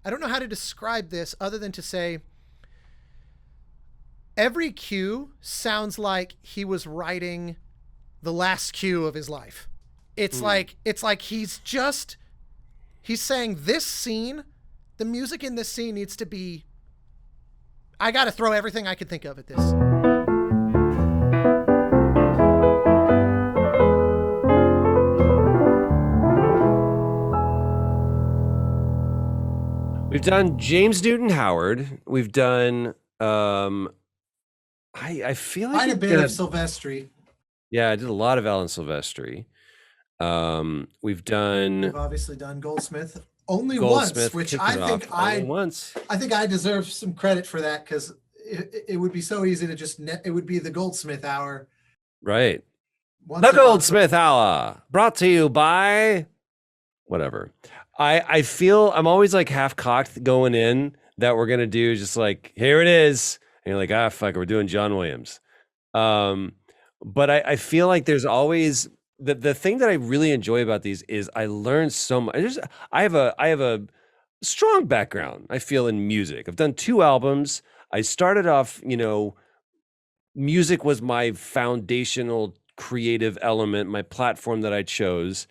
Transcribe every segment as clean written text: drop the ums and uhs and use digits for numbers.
I don't know how to describe this other than to say every cue sounds like he was writing the last cue of his life. It's like he's saying this scene, the music in this scene needs to be, I got to throw everything I could think of at this. We've done James Newton Howard. We've done I feel like quite a bit of Silvestri. Yeah, I did a lot of Alan Silvestri. We've obviously done Goldsmith only once, which I think I deserve some credit for that, because it would be so easy to just it would be the Goldsmith hour. Right. The Goldsmith hour, brought to you by whatever. I feel I'm always like half cocked going in that we're gonna do just like, here it is, and you're like, fuck it, we're doing John Williams. But I feel like there's always the thing that I really enjoy about these is I learn so much. I have a strong background, I feel, in music. I've done 2 albums. I started off, music was my foundational creative element, my platform that I chose.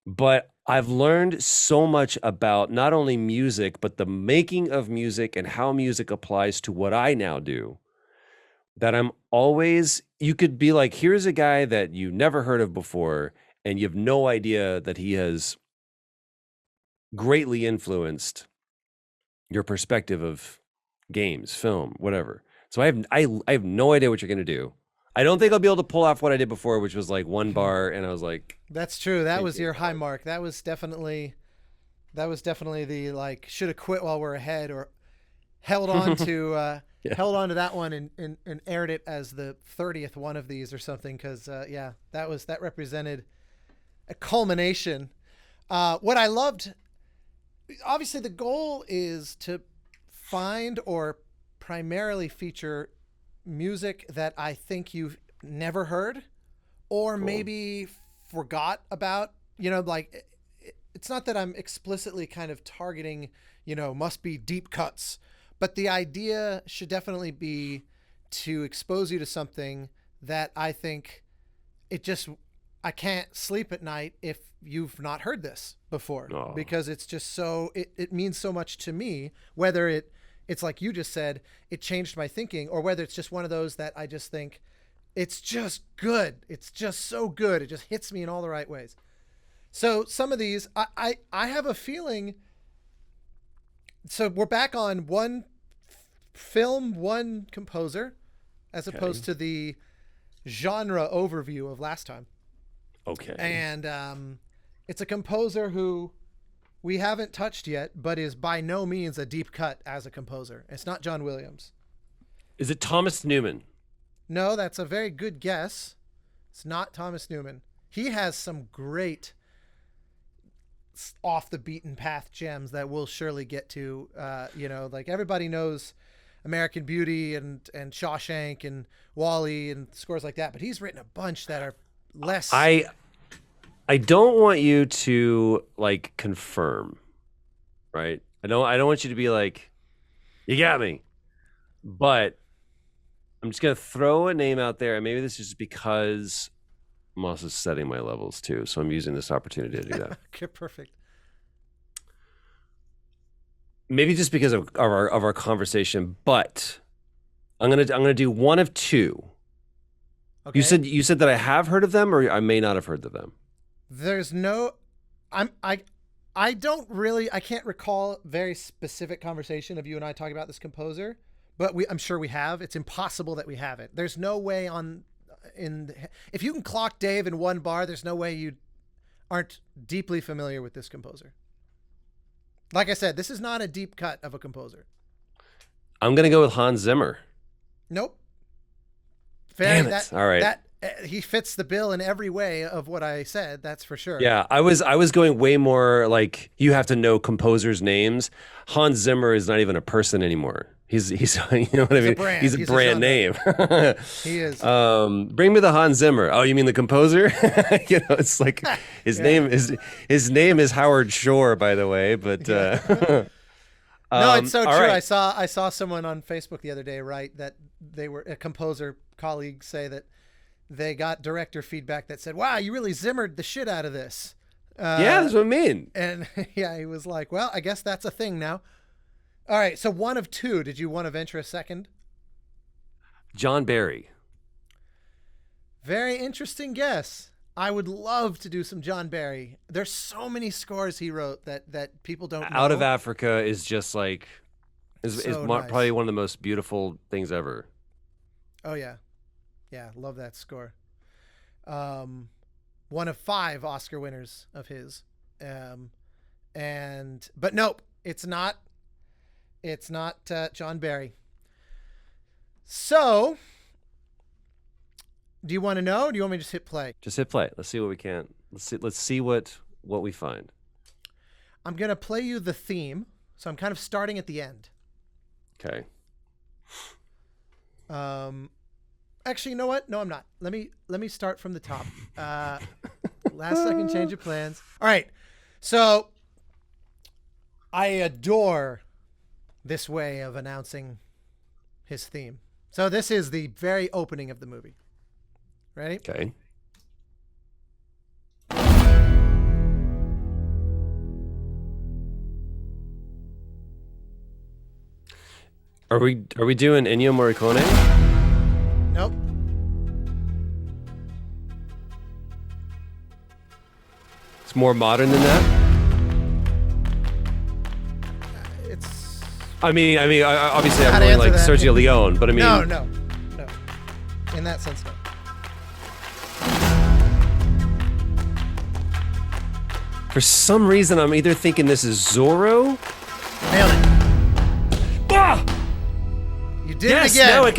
But I've learned so much about not only music, but the making of music and how music applies to what I now do, that I'm always, you could be like, here's a guy that you never heard of before, and you have no idea that he has greatly influenced your perspective of games, film, whatever. So I have no idea what you're going to do. I don't think I'll be able to pull off what I did before, which was like 1 bar, and I was like, that's true. That was your high mark. That was definitely the like, should have quit while we're ahead, or held on to held on to that one and aired it as the 30th one of these or something, because that represented a culmination. What I loved, obviously the goal is to find or primarily feature music that I think you've never heard, or maybe forgot about. Like, it's not that I'm explicitly kind of targeting, must be deep cuts, but the idea should definitely be to expose you to something that I think I can't sleep at night if you've not heard this before. Because it's just so, it means so much to me, whether it's like you just said, it changed my thinking, or whether it's just one of those that I just think it's just good. It's just so good. It just hits me in all the right ways. So some of these, I have a feeling. So we're back on one film, one composer, as opposed to the genre overview of last time. Okay. And it's a composer who we haven't touched yet, but is by no means a deep cut as a composer. It's not John Williams. Is it Thomas Newman? No, that's a very good guess. It's not Thomas Newman. He has some great off the beaten path gems that we'll surely get to. Like everybody knows American Beauty and Shawshank and Wall-E and scores like that, but he's written a bunch that are less. I don't want you to like confirm, right? I don't want you to be like, you got me. But I'm just gonna throw a name out there, and maybe this is because I'm also setting my levels too, so I'm using this opportunity to do that. Okay, perfect. Maybe just because of our conversation, but I'm gonna do one of 2. Okay. You said that I have heard of them, or I may not have heard of them. There's no, I can't recall very specific conversation of you and I talking about this composer, but I'm sure we have. It's impossible that we haven't. There's no way if you can clock Dave in 1 bar, there's no way you aren't deeply familiar with this composer. Like I said, this is not a deep cut of a composer. I'm going to go with Hans Zimmer. Nope. Damn it. All right. He fits the bill in every way of what I said. That's for sure. Yeah, I was going way more like you have to know composers' names. Hans Zimmer is not even a person anymore. He's you know what I mean? He's a brand name. He is. Bring me the Hans Zimmer. Oh, you mean the composer? It's like his name is Howard Shore, by the way. But No, it's so all true. right. I saw someone on Facebook the other day write that they were a composer colleague say that they got director feedback that said, "Wow, you really Zimmered the shit out of this." Yeah, that's what I mean. And yeah, he was like, "Well, I guess that's a thing now." All right, so one of two. Did you want to venture a second? John Barry. Very interesting guess. I would love to do some John Barry. There's so many scores he wrote that people don't know. Out of Africa is just like is nice. Probably one of the most beautiful things ever. Oh yeah, yeah, love that score. One of 5 Oscar winners of his, but nope, it's not. It's not John Barry. So, do you want to know? Or do you want me to just hit play? Just hit play. Let's see what we can. Let's see what we find. I'm gonna play you the theme, so I'm kind of starting at the end. Okay. Actually, you know what? No, I'm not. Let me start from the top. Last second change of plans. All right. So I adore this way of announcing his theme. So this is the very opening of the movie. Ready? Okay. Are we doing Ennio Morricone? Nope. It's more modern than that. It's I mean, obviously I'm Gotta going like answer that. Sergio Leone, but I mean, no. In that sense, no. for some reason I'm either thinking this is Zorro. Nailed it. Ah! You did Yes, it again. now I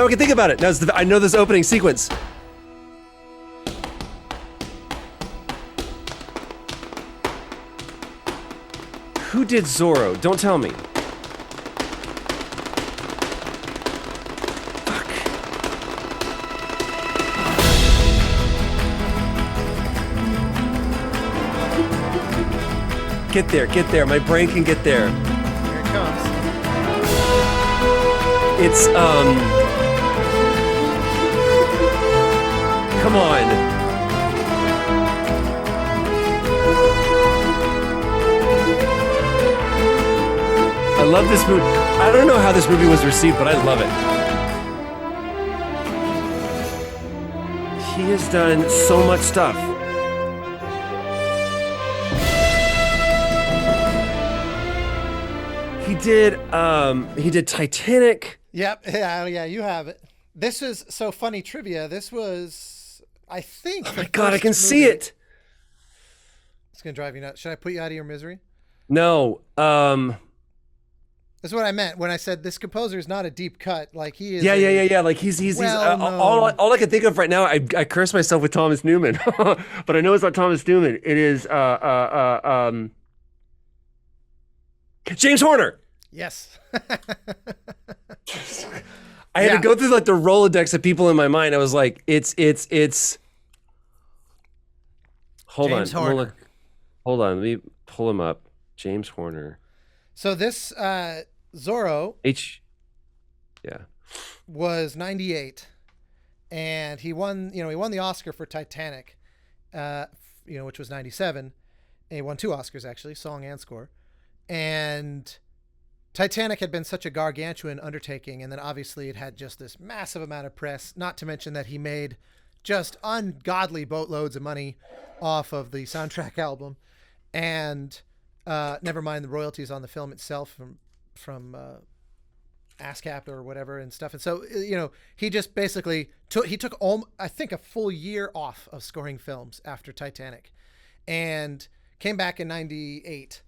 can think about it. I know this opening sequence. Who did Zorro? Don't tell me. Fuck. Get there. My brain can get there. Here it comes. It's come on. I love this movie. I don't know how this movie was received, but I love it. He has done so much stuff. He did Titanic. Yep. Yeah, you have it. This is so funny trivia. This was, I think. Oh my God, I can see it. It's gonna drive you nuts. Should I put you out of your misery? No. That's what I meant when I said this composer is not a deep cut. Like he is. Yeah. Like he's all I can think of right now. I curse myself with Thomas Newman, but I know it's not Thomas Newman. It is James Horner. Yes. I had to go through like the Rolodex of people in my mind. I was like, it's. Hold James on. Horner. Hold on. Let me pull him up. James Horner. So this Zorro was 98, and he won the Oscar for Titanic, which was 97. And he won 2 Oscars actually, song and score. And Titanic had been such a gargantuan undertaking, and then obviously it had just this massive amount of press, not to mention that he made just ungodly boatloads of money off of the soundtrack album, and never mind the royalties on the film itself from ASCAP or whatever and stuff. And so, he just basically took I think a full year off of scoring films after Titanic, and came back in 98.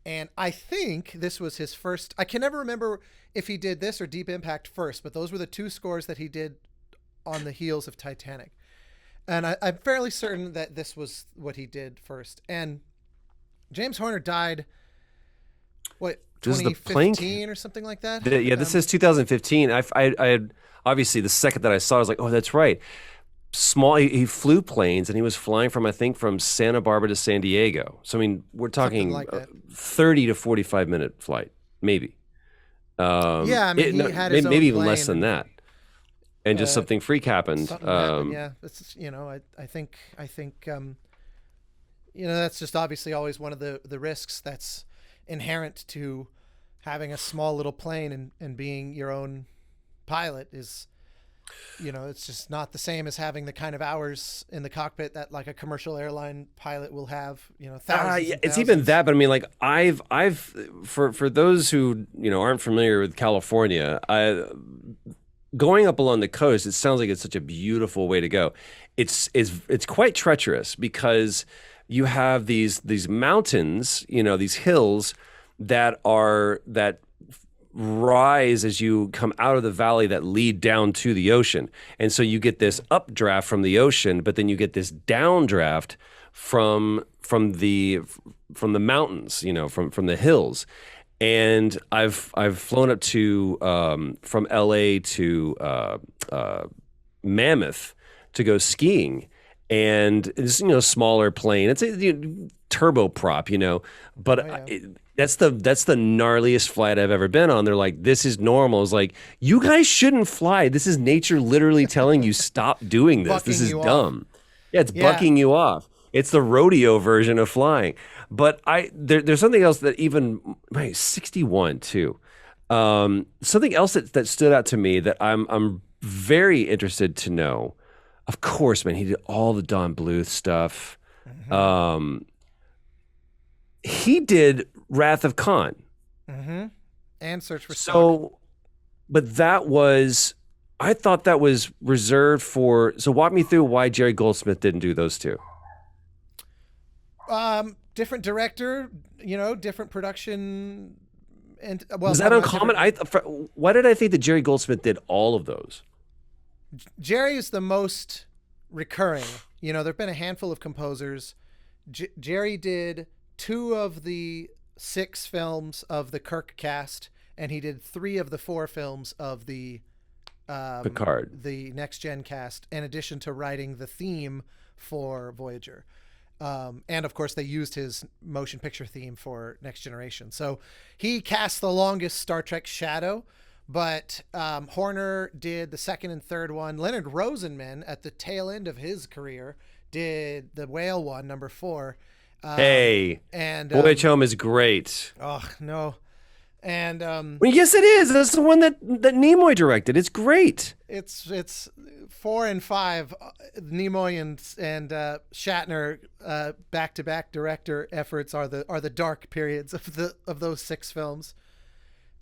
And I think this was his first. I can never remember if he did this or Deep Impact first, but those were the 2 scores that he did on the heels of Titanic. And I'm fairly certain that this was what he did first. And James Horner died, 2015 or something like that? This is 2015. I had obviously the second that I saw it, I was like, oh, that's right. He flew planes, and he was flying from Santa Barbara to San Diego. So I mean, we're talking like 30 to 45 minute flight, maybe. Yeah, I mean, he had his own maybe even plane less than and, that, and just something freak happened. something happened. Yeah, it's I think that's just obviously always one of the risks that's inherent to having a small little plane and being your own pilot is, it's just not the same as having the kind of hours in the cockpit that like a commercial airline pilot will have, thousands. Yeah, and it's thousands. even that, but I mean, like I've for those who aren't familiar with California, going up along the coast, it sounds like it's such a beautiful way to go. It's quite treacherous because you have these mountains, these hills that rise as you come out of the valley that lead down to the ocean. And so you get this updraft from the ocean, but then you get this downdraft from the mountains, from the hills. And I've flown up to from LA to Mammoth to go skiing, and it's smaller plane. It's a turboprop, but that's the gnarliest flight I've ever been on. They're like, this is normal. It's like, you guys shouldn't fly. This is nature literally telling you stop doing this. This is dumb. Yeah, it's bucking you off. It's the rodeo version of flying. But there's something else that even 61 too. Something else that stood out to me that I'm very interested to know. Of course, man, he did all the Don Bluth stuff. Mm-hmm. He did Wrath of Khan. Mm-hmm. And Search for Spock. So, but I thought that was reserved for. So walk me through why Jerry Goldsmith didn't do those two. Different director, different production, and well, was that uncommon? Why did I think that Jerry Goldsmith did all of those? Jerry is the most recurring. There've been a handful of composers. Jerry did 2 of the 6 films of the Kirk cast, and he did 3 of the 4 films of the Picard, the Next Gen cast, in addition to writing the theme for Voyager. And of course, they used his motion picture theme for Next Generation. So he cast the longest Star Trek shadow, but Horner did the 2nd and 3rd one. Leonard Rosenman, at the tail end of his career, did the Whale one, number 4. And Voyage Home is great. Oh, no. And well, yes, it is. That's the one that Nimoy directed. It's great. It's 4 and 5. Nimoy and Shatner back-to-back director efforts are the dark periods of those 6 films.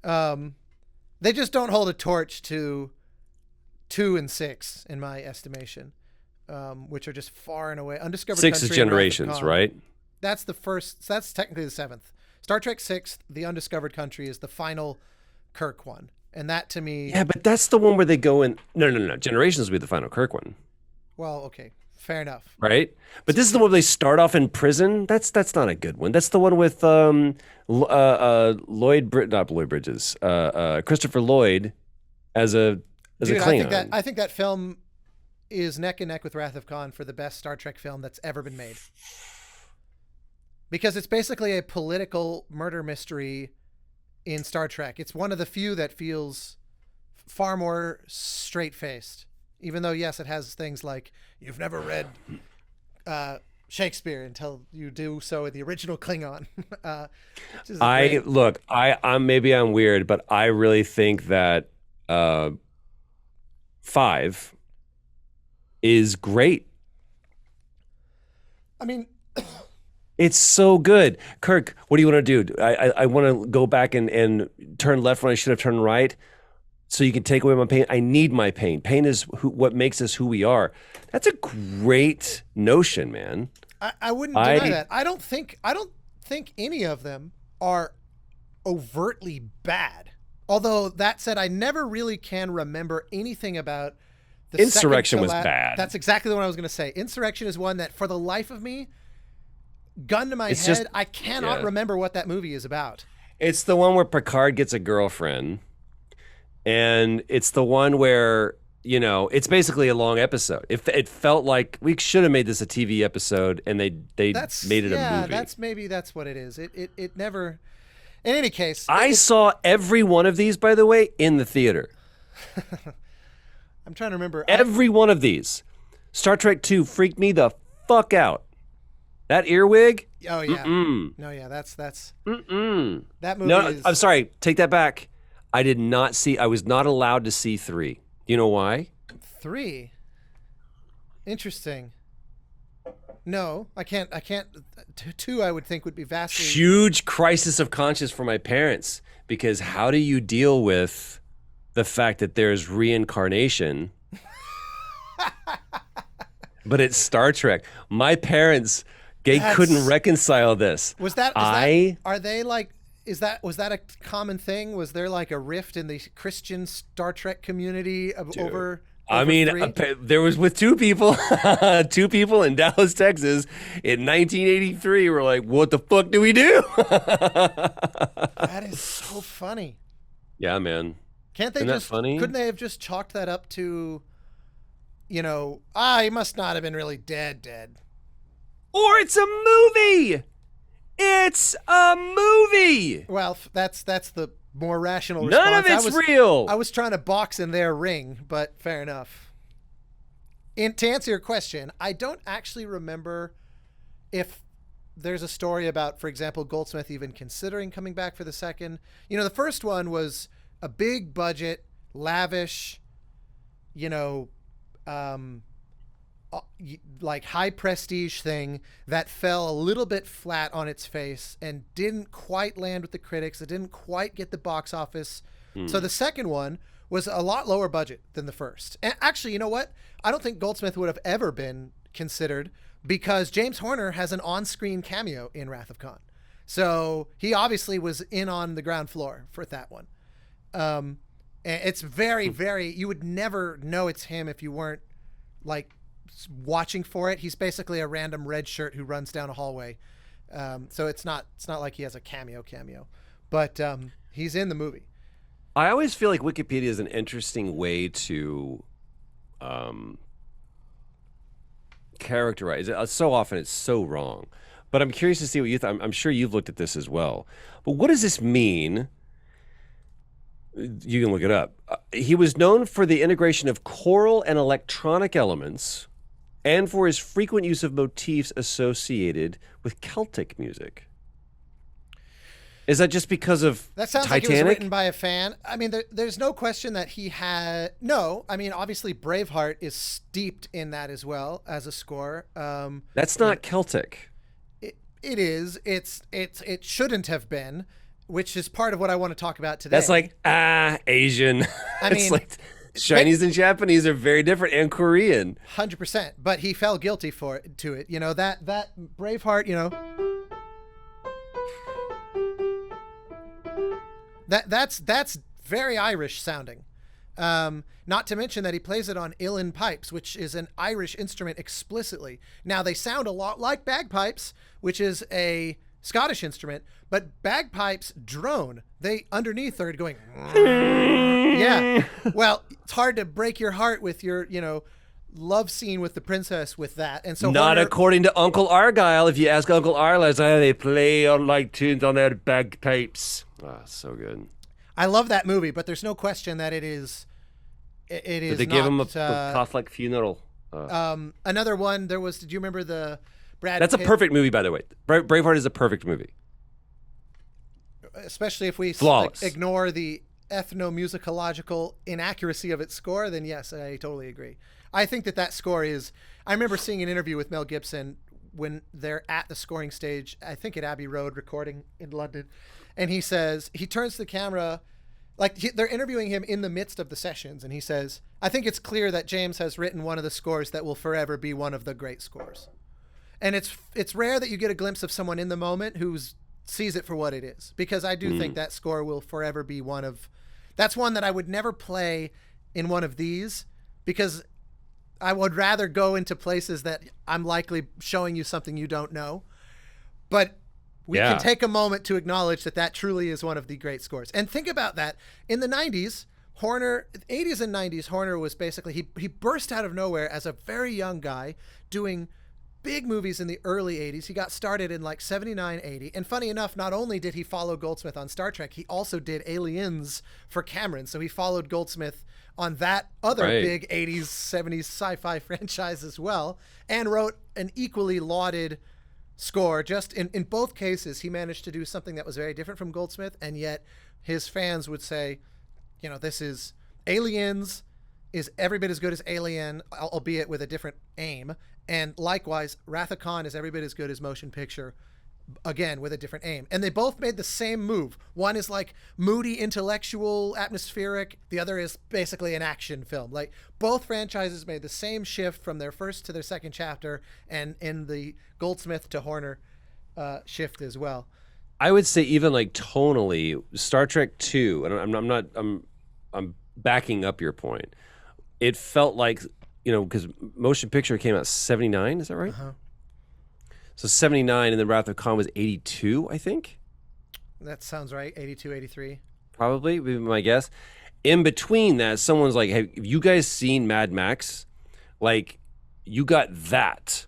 They just don't hold a torch to 2 and 6 in my estimation, which are just far and away Undiscovered 6 Country. Is Generations, right? That's the first. That's technically the 7th. Star Trek 6, The Undiscovered Country, is the final Kirk one. And that, to me... Yeah, but that's the one where they go in... No. Generations will be the final Kirk one. Well, okay. Fair enough. Right? But this is the one where they start off in prison. That's not a good one. That's the one with not Lloyd Bridges. Christopher Lloyd as a Klingon. I think that film is neck and neck with Wrath of Khan for the best Star Trek film that's ever been made. Because it's basically a political murder mystery in Star Trek. It's one of the few that feels far more straight-faced. Even though, yes, it has things like, you've never read Shakespeare until you do so in the original Klingon. I'm weird, but I really think that 5 is great. I mean... It's so good. Kirk, what do you want to do? I want to go back and turn left when I should have turned right so you can take away my pain. I need my pain. Pain is what makes us who we are. That's a great notion, man. I wouldn't deny that. I don't think any of them are overtly bad. Although, that said, I never really can remember anything about the Insurrection was bad. That's exactly what I was going to say. Insurrection is one that, for the life of me, gun to my head, I cannot remember what that movie is about. It's the one where Picard gets a girlfriend, and it's the one where, it's basically a long episode. It felt like we should have made this a TV episode, and they made it a movie. That's what it is. It never, In any case, I saw every one of these, by the way, in the theater. I'm trying to remember. Every one of these. Star Trek II freaked me the fuck out. That earwig? Oh yeah. No, yeah, that's that movie. No, is... I'm sorry. Take that back. I was not allowed to see 3. You know why? 3. Interesting. No, I can't. 2, I would think, would be vastly huge crisis of conscience for my parents, because how do you deal with the fact that there's reincarnation, but it's Star Trek? My parents, they couldn't reconcile this. Was that a common thing? Was there like a rift in the Christian Star Trek community over? I mean, there was with 2 people, 2 people in Dallas, Texas in 1983 were like, what the fuck do we do? That is so funny. Yeah, man. Can't they couldn't they have just chalked that up to, he must not have been really dead. Or it's a movie. It's a movie. Well, that's the more rational response. None of it's real. I was trying to box in their ring, but fair enough. And to answer your question, I don't actually remember if there's a story about, for example, Goldsmith even considering coming back for the second. The first one was a big budget, lavish, like high prestige thing that fell a little bit flat on its face and didn't quite land with the critics. It didn't quite get the box office. So the second one was a lot lower budget than the first. And actually, you know what? I don't think Goldsmith would have ever been considered, because James Horner has an on-screen cameo in Wrath of Khan. So he obviously was in on the ground floor for that one. And it's very, very, you would never know it's him if you weren't like watching for it. He's basically a random red shirt who runs down a hallway. So it's not like he has a cameo, but he's in the movie. I always feel like Wikipedia is an interesting way to characterize it. So often it's so wrong, but I'm curious to see what you think. I'm sure you've looked at this as well, but what does this mean? You can look it up. He was known for the integration of choral and electronic elements, and for his frequent use of motifs associated with Celtic music. Is that just because of that sounds Titanic? Like it was written by a fan. I mean, there's no question that he had. No, I mean, obviously Braveheart is steeped in that as well as a score. That's not Celtic. It is. It shouldn't have been, which is part of what I want to talk about today. That's like Asian. I mean, it's like Chinese and Japanese are very different, and Korean. 100%. But he fell guilty to it. That Braveheart. That's very Irish sounding. Not to mention that he plays it on uilleann pipes, which is an Irish instrument explicitly. Now, they sound a lot like bagpipes, which is a Scottish instrument, but bagpipes drone. They underneath are going, yeah. Well, it's hard to break your heart with your, love scene with the princess with that. And so not according to Uncle Argyle. If you ask Uncle Argyle, they play like tunes on their bagpipes. Oh, so good. I love that movie, but there's no question that it is. Did they give him a Catholic funeral? Another one. There was. Did you remember the Brad? That's Pitt? A perfect movie, by the way. Braveheart is a perfect movie. Especially if we ignore the ethnomusicological inaccuracy of its score, then yes, I totally agree. I think that score is. I remember seeing an interview with Mel Gibson when they're at the scoring stage. I think at Abbey Road recording in London. And he says, he turns to the camera, they're interviewing him in the midst of the sessions. And he says, I think it's clear that James has written one of the scores that will forever be one of the great scores. And it's rare that you get a glimpse of someone in the moment who sees it for what it is. Because I do think that score will forever be that's one that I would never play in one of these, because I would rather go into places that I'm likely showing you something you don't know. But we can take a moment to acknowledge that truly is one of the great scores. And think about that. In the 90s, 80s and 90s, Horner was basically, he burst out of nowhere as a very young guy doing big movies in the early 80s. He got started in like 79, 80. And funny enough, not only did he follow Goldsmith on Star Trek, he also did Aliens for Cameron. So he followed Goldsmith on that other big 80s, 70s sci-fi franchise as well, and wrote an equally lauded score. Just in both cases, he managed to do something that was very different from Goldsmith, and yet his fans would say, you know, this is Aliens is every bit as good as Alien, albeit with a different aim. And likewise, Wrath of Khan is every bit as good as Motion Picture, again, with a different aim. And they both made the same move. One is like moody, intellectual, atmospheric. The other is basically an action film. Like, both franchises made the same shift from their first to their second chapter, and in the Goldsmith to Horner shift as well. I would say even like tonally, Star Trek 2, and I'm backing up your point. It felt like, you know, because Motion Picture came out 79, is that right? Uh-huh. So 79, and then Wrath of Khan was 82, I think? That sounds right, 82, 83. Probably, would be my guess. In between that, someone's like, hey, have you guys seen Mad Max? Like, you got that.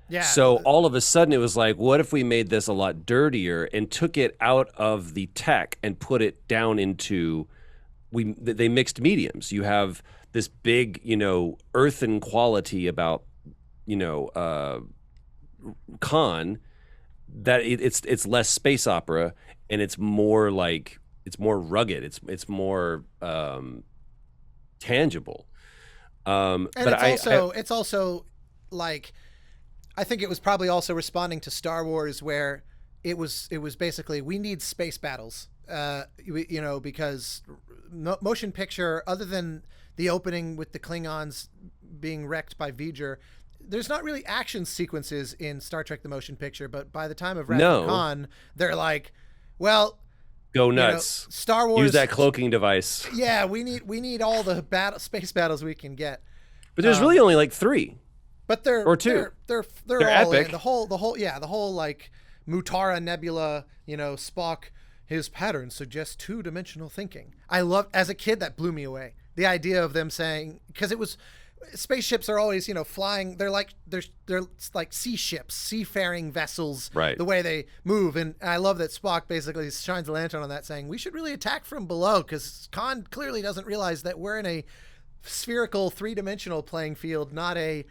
Yeah. So all of a sudden it was like, what if we made this a lot dirtier and took it out of the tech and put it down into, they mixed mediums. You have this big, you know, earthen quality about, you know, Khan, that it's less space opera, and it's more like, it's more rugged. It's more tangible. And but it's also like, I think it was probably also responding to Star Wars, where it was basically, we need space battles, you know, because Motion Picture, other than the opening with the Klingons being wrecked by V'ger, there's not really action sequences in Star Trek the Motion Picture. But by the time of Wrath of Khan, they're like, well, go nuts. You know, Star Wars, use that cloaking device. Yeah, we need all the space battles we can get. But there's really only like 3. But they're or 2. They're all epic. in. The whole like Mutara Nebula, you know, Spock, his patterns suggest 2-dimensional thinking. I loved, as a kid, that blew me away. The idea of them saying, because it was, spaceships are always, you know, flying. They're like sea ships, seafaring vessels. Right. The way they move, and I love that Spock basically shines a lantern on that, saying we should really attack from below, because Khan clearly doesn't realize that we're in a spherical 3-dimensional playing field, not a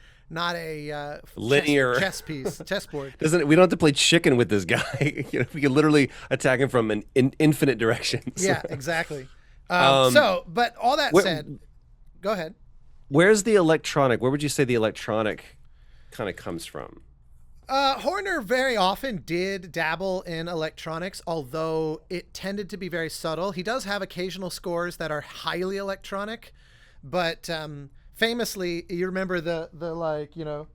linear chessboard. We don't have to play chicken with this guy. You know, we can literally attack him from an infinite directions. Yeah, exactly. But all that said, go ahead. Where's the electronic? Where would you say the electronic kind of comes from? Horner very often did dabble in electronics, although it tended to be very subtle. He does have occasional scores that are highly electronic, but famously, you remember the like, you know,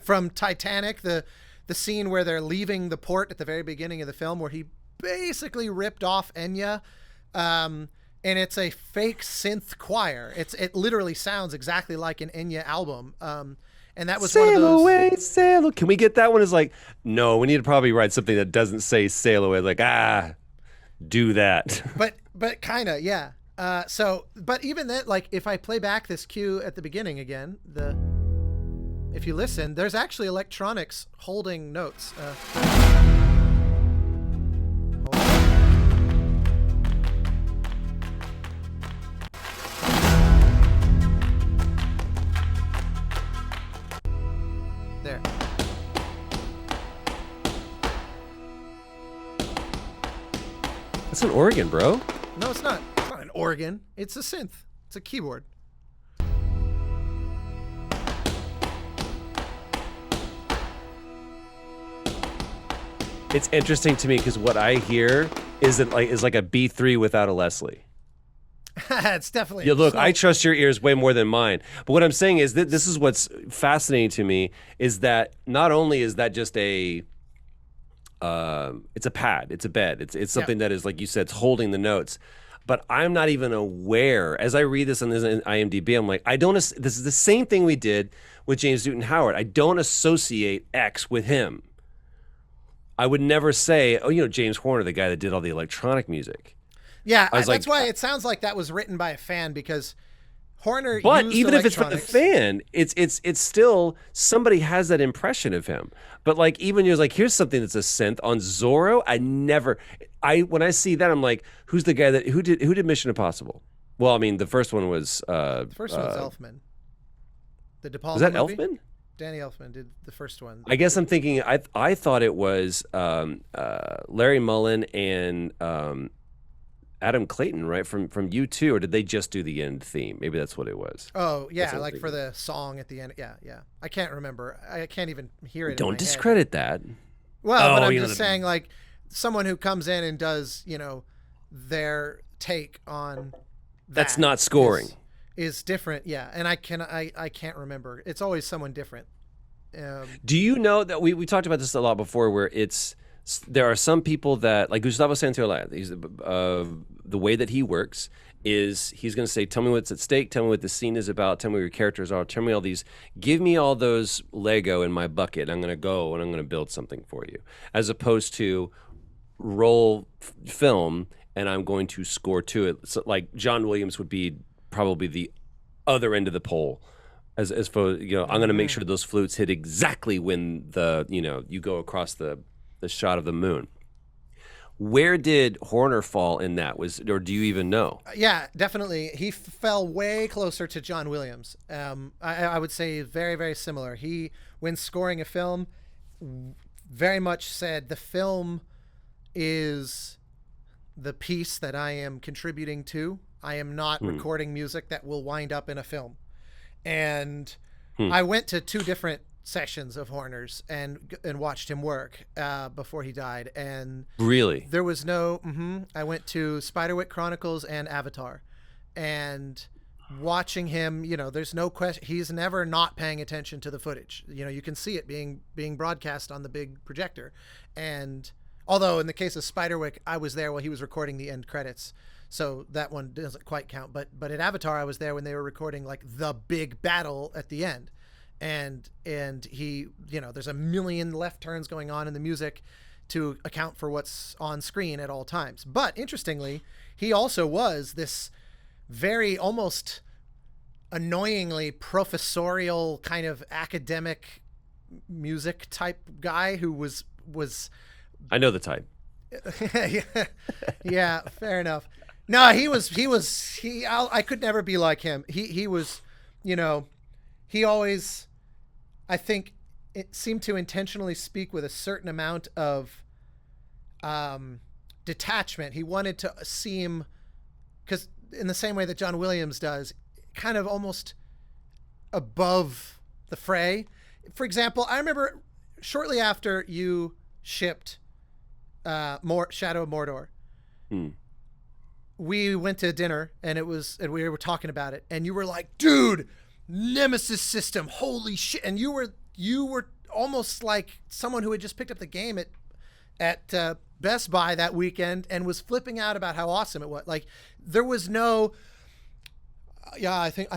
from Titanic, the scene where they're leaving the port at the very beginning of the film, where he basically ripped off Enya, and it's a fake synth choir. It literally sounds exactly like an Enya album. And that was sail one of those. Away, sail. Can we get that one? Is like, no, we need to probably write something that doesn't say sail away. Like, do that. But kind of, yeah. But even then, like, if I play back this cue at the beginning again, if you listen, there's actually electronics holding notes. There. That's an organ, bro. No, it's not. It's not an organ. It's a synth. It's a keyboard. It's interesting to me because what I hear is like a B3 without a Leslie. It's definitely. Yeah, look, I trust your ears way more than mine. But what I'm saying is that this is what's fascinating to me, is that not only is that just it's a pad, it's a bed, it's something that is, like you said, it's holding the notes. But I'm not even aware, as I read this on IMDb, I'm like, this is the same thing we did with James Newton Howard. I don't associate X with him. I would never say, oh, you know, James Horner, the guy that did all the electronic music. Yeah, that's why it sounds like that was written by a fan, because Horner But used even if it's for the electronics. fan, it's still somebody has that impression of him. But like even you're like, here's something that's a synth on Zorro. When I see that, I'm like, who's the guy who did Mission Impossible? Well, I mean, the first one was The first one's Elfman. The De Palma was that movie? Elfman? Danny Elfman did the first one. I guess I'm thinking. I thought it was Larry Mullen and Adam Clayton, right, from U2, or did they just do the end theme? Maybe that's what it was. Oh yeah, like for the song at the end. Yeah. I can't remember. I can't even hear it. Don't in my discredit that. Well, but I'm just saying, like someone who comes in and does, their take on that's not scoring. Is different, yeah. And I can't remember. It's always someone different. Do you know that we talked about this a lot before, where there are some people that, like Gustavo Santaolalla, the way that he works is he's going to say, tell me what's at stake, tell me what the scene is about, tell me what your characters are, tell me all these, give me all those Lego in my bucket, I'm going to go and I'm going to build something for you, as opposed to roll film and I'm going to score to it. So like John Williams would be probably the other end of the pole. As for, I'm going to make sure those flutes hit exactly when you go across the shot of the moon. Where did Horner fall in that? Or do you even know? Yeah, definitely. He fell way closer to John Williams. I would say very, very similar. He, when scoring a film, very much said the film is the piece that I am contributing to. I am not recording music that will wind up in a film. And I went to 2 different sessions of Horner's and watched him work before he died. And really, there was no. I went to Spiderwick Chronicles and Avatar, and watching him. There's no question. He's never not paying attention to the footage. You can see it being broadcast on the big projector. And although in the case of Spiderwick, I was there while he was recording the end credits. So that one doesn't quite count, but at Avatar, I was there when they were recording like the big battle at the end, and he, there's a million left turns going on in the music to account for what's on screen at all times. But interestingly, he also was this very almost annoyingly professorial kind of academic music type guy who was. I know the type. Yeah, fair enough. No, I could never be like him. He was, he always, I think it seemed to intentionally speak with a certain amount of detachment. He wanted to seem, because in the same way that John Williams does, kind of almost above the fray. For example, I remember shortly after you shipped Shadow of Mordor, we went to dinner and we were talking about it, and you were like, dude, Nemesis system, holy shit. And you were almost like someone who had just picked up the game at Best Buy that weekend and was flipping out about how awesome it was. Like there was no, I think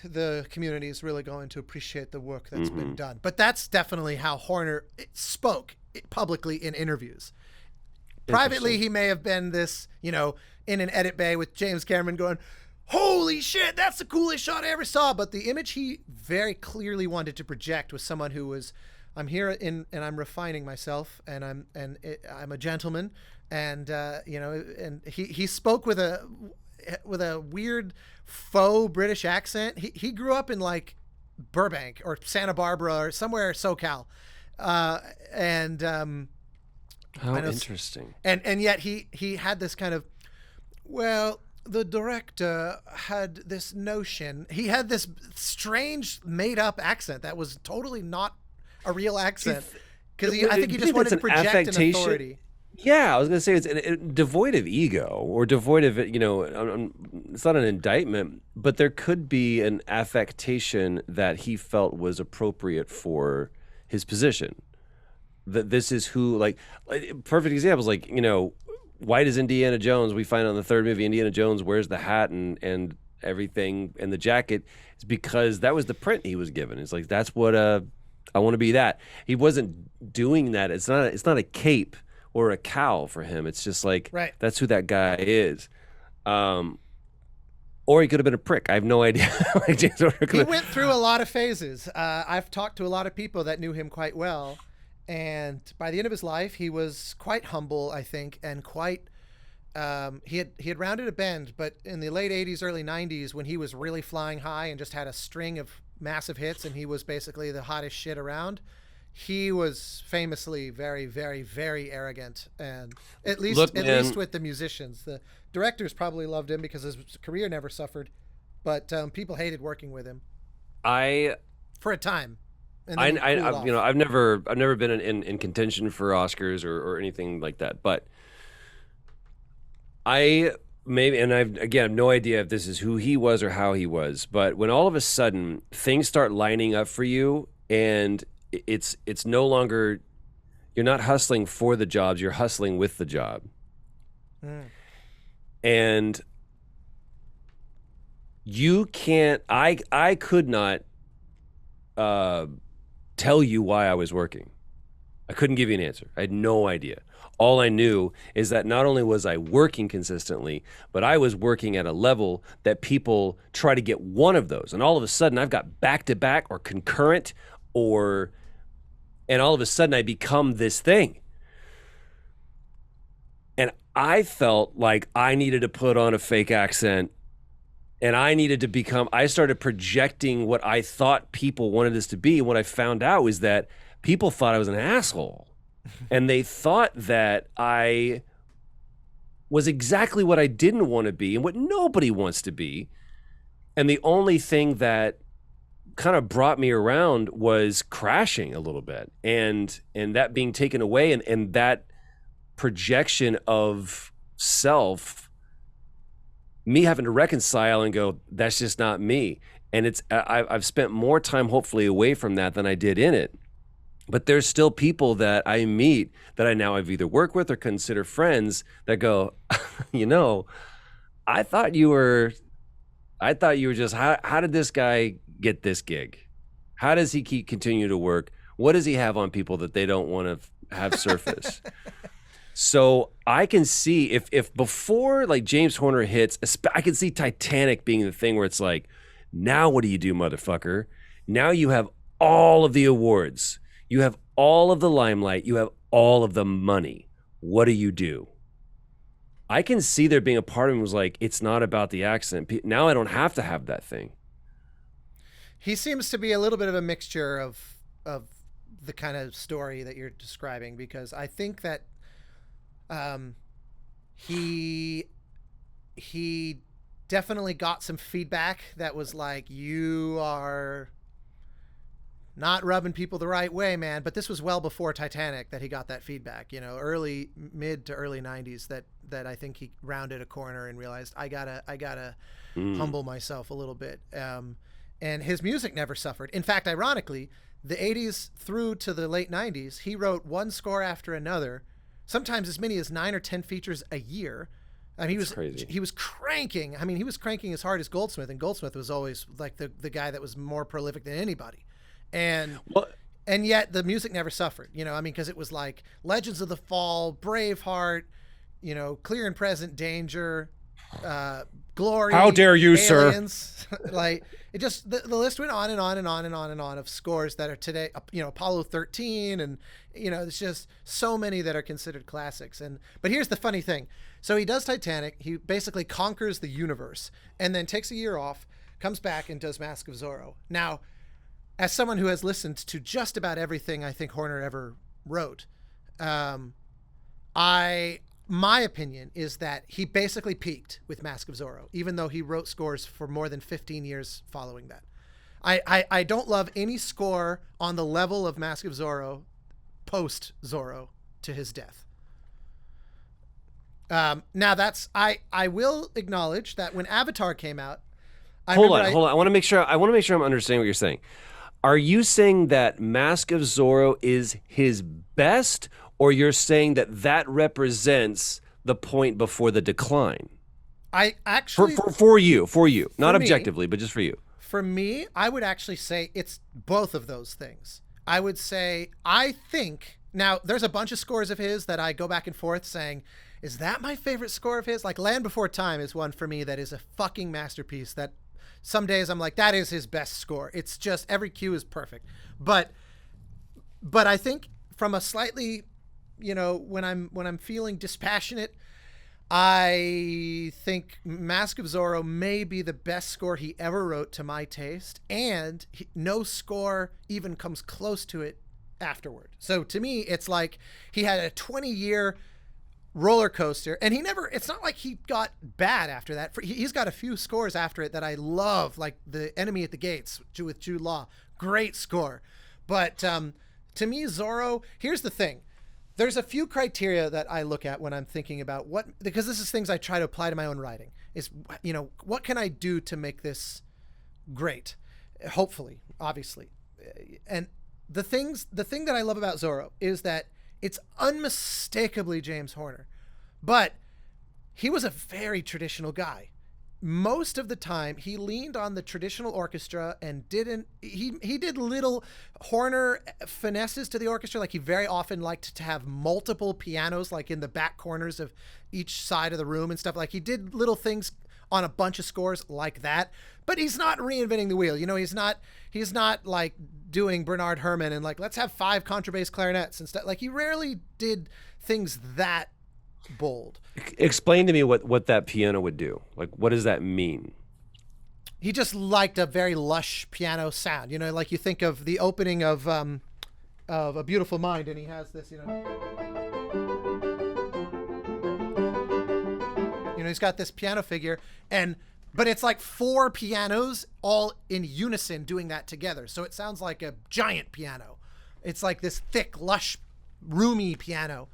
the community is really going to appreciate the work that's been done. But that's definitely how Horner spoke publicly in interviews. Privately, he may have been this, in an edit bay with James Cameron going, holy shit, that's the coolest shot I ever saw. But the image he very clearly wanted to project was someone who was, I'm here and I'm refining myself, and I'm a gentleman, and and he spoke with a weird faux British accent. He grew up in like Burbank or Santa Barbara or somewhere SoCal, How interesting. And yet he had this kind of, well, the director had this notion. He had this strange made up accent that was totally not a real accent, because I think he just wanted to project an authority. Yeah, I was going to say it's devoid of ego or devoid of, it's not an indictment, but there could be an affectation that he felt was appropriate for his position. That this is who, like perfect examples, like, White is Indiana Jones. We find on the 3rd movie, Indiana Jones wears the hat and everything and the jacket. It's because that was the print he was given. It's like, that's what I want to be that. He wasn't doing that. It's not a cape or a cowl for him. It's just like, right. That's who that guy is. Or he could have been a prick. I have no idea. Like James Horner he went through a lot of phases. I've talked to a lot of people that knew him quite well, and by the end of his life, he was quite humble, I think, and quite. He had rounded a bend, but in the late '80s, early '90s, when he was really flying high and just had a string of massive hits, and he was basically the hottest shit around. He was famously very, very, very arrogant, and at least with the musicians. The directors probably loved him because his career never suffered, but people hated working with him. For a time. And I've never been in contention for Oscars or anything like that, but I have no idea if this is who he was or how he was, but when all of a sudden things start lining up for you and it's no longer, you're not hustling for the jobs, you're hustling with the job. And you can't, I could not tell you why I was working. I couldn't give you an answer. I had no idea. All I knew is that not only was I working consistently, but I was working at a level that people try to get one of those. And all of a sudden I've got back-to-back or concurrent and all of a sudden I become this thing. And I felt like I needed to put on a fake accent, and I started projecting what I thought people wanted us to be. And what I found out was that people thought I was an asshole. And they thought that I was exactly what I didn't want to be and what nobody wants to be. And the only thing that kind of brought me around was crashing a little bit and that being taken away and that projection of self, me having to reconcile and go, that's just not me. And I've spent more time hopefully away from that than I did in it. But there's still people that I meet that I've either worked with or consider friends that go, I thought you were just, how did this guy get this gig? How does he continue to work? What does he have on people that they don't want to have surface? So I can see if before like James Horner hits, I can see Titanic being the thing where it's like, now what do you do, motherfucker? Now you have all of the awards. You have all of the limelight. You have all of the money. What do? I can see there being a part of him was like, it's not about the accent. Now I don't have to have that thing. He seems to be a little bit of a mixture of the kind of story that you're describing, because I think that he definitely got some feedback that was like, you are not rubbing people the right way, man. But this was well before Titanic that he got that feedback, mid to early 90s that I think he rounded a corner and realized I gotta humble myself a little bit. And his music never suffered. In fact, ironically, the 80s through to the late 90s, he wrote one score after another, sometimes as many as 9 or 10 features a year. I mean, he was cranking. I mean, he was cranking as hard as Goldsmith, and Goldsmith was always like the guy that was more prolific than anybody. And yet the music never suffered, because it was like Legends of the Fall, Braveheart, Clear and Present Danger, Glory. How dare you, Aliens. Sir? Like it just the list went on and on and on and on and on of scores that are today, Apollo 13, and it's just so many that are considered classics. But here's the funny thing: so he does Titanic, he basically conquers the universe, and then takes a year off, comes back and does Mask of Zorro. Now, as someone who has listened to just about everything I think Horner ever wrote, my opinion is that he basically peaked with Mask of Zorro, even though he wrote scores for more than 15 years following that. I don't love any score on the level of Mask of Zorro post Zorro to his death. Now I will acknowledge that when Avatar came out, hold on. I want to make sure I'm understanding what you're saying. Are you saying that Mask of Zorro is his best, or you're saying that represents the point before the decline? I actually for you, not objectively, but just for you. For me, I would actually say it's both of those things. I would say I think now there's a bunch of scores of his that I go back and forth saying is that my favorite score of his? Like Land Before Time is one for me that is a fucking masterpiece that some days I'm like, that is his best score. It's just every cue is perfect. But I think from a slightly, when I'm feeling dispassionate, I think Mask of Zorro may be the best score he ever wrote to my taste, and no score even comes close to it afterward. So to me, it's like he had a 20-year roller coaster, and it's not like he got bad after that. He's got a few scores after it that I love, like The Enemy at the Gates with Jude Law. Great score. But to me, Zorro, here's the thing. There's a few criteria that I look at when I'm thinking about because this is things I try to apply to my own writing, is, what can I do to make this great? Hopefully, obviously. And the thing that I love about Zorro is that it's unmistakably James Horner, but he was a very traditional guy. Most of the time he leaned on the traditional orchestra and he did little Horner finesses to the orchestra. Like he very often liked to have multiple pianos, like in the back corners of each side of the room and stuff. Like he did little things on a bunch of scores like that, but he's not reinventing the wheel. He's not like doing Bernard Herrmann and like, let's have 5 contrabass clarinets and stuff. Like he rarely did things that bold. Explain to me what that piano would do. Like, what does that mean? He just liked a very lush piano sound. Like you think of the opening of A Beautiful Mind, and he has this, he's got this piano figure, but it's like 4 pianos all in unison doing that together. So it sounds like a giant piano. It's like this thick, lush, roomy piano.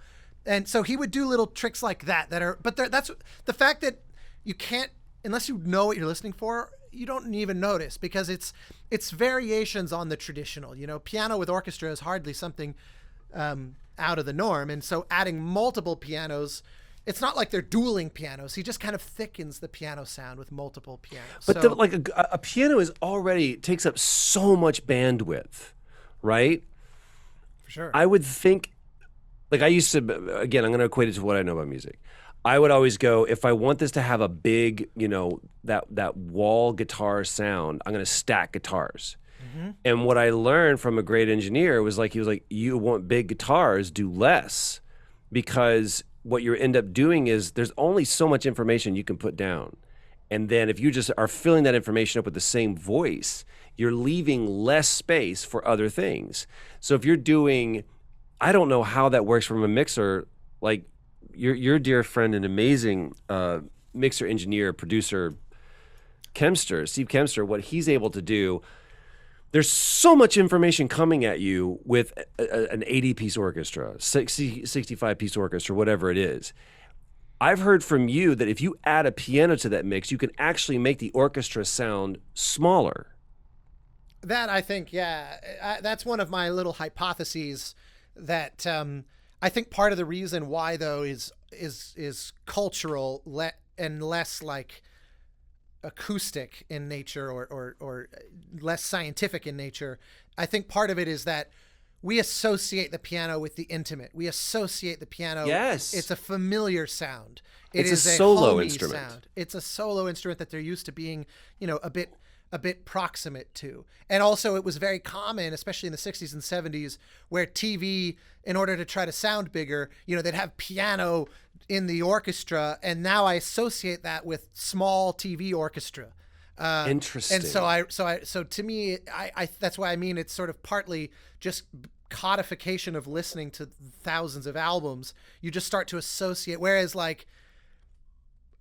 And so he would do little tricks like that but that's the fact that you can't, unless you know what you're listening for, you don't even notice, because it's variations on the traditional. Piano with orchestra is hardly something out of the norm. And so adding multiple pianos, it's not like they're dueling pianos. He just kind of thickens the piano sound with multiple pianos. But a piano takes up so much bandwidth, right? For sure. I would think, like I used to, again, I'm going to equate it to what I know about music. I would always go, if I want this to have a big, that wall guitar sound, I'm going to stack guitars. Mm-hmm. And what I learned from a great engineer was like, he was like, you want big guitars, do less, because what you end up doing is there's only so much information you can put down. And then if you just are filling that information up with the same voice, you're leaving less space for other things. So if you're doing, I don't know how that works from a mixer, like your dear friend and amazing mixer, engineer, producer, Steve Kempster, what he's able to do, there's so much information coming at you with an 80-piece orchestra, 65-piece orchestra, whatever it is. I've heard from you that if you add a piano to that mix, you can actually make the orchestra sound smaller. That, I think, that's one of my little hypotheses that I think part of the reason why, though, is cultural and less like acoustic in nature or less scientific in nature. I think part of it is that we associate the piano with the intimate. We associate the piano. Yes. It's a familiar sound. It's a solo instrument. Sound. It's a solo instrument that they're used to being, a bit proximate to. And also it was very common, especially in the 60s and 70s, where TV, in order to try to sound bigger, they'd have piano in the orchestra. And now I associate that with small TV orchestra. Interesting. And so to me, I that's why I mean, it's sort of partly just codification of listening to thousands of albums. You just start to associate, whereas like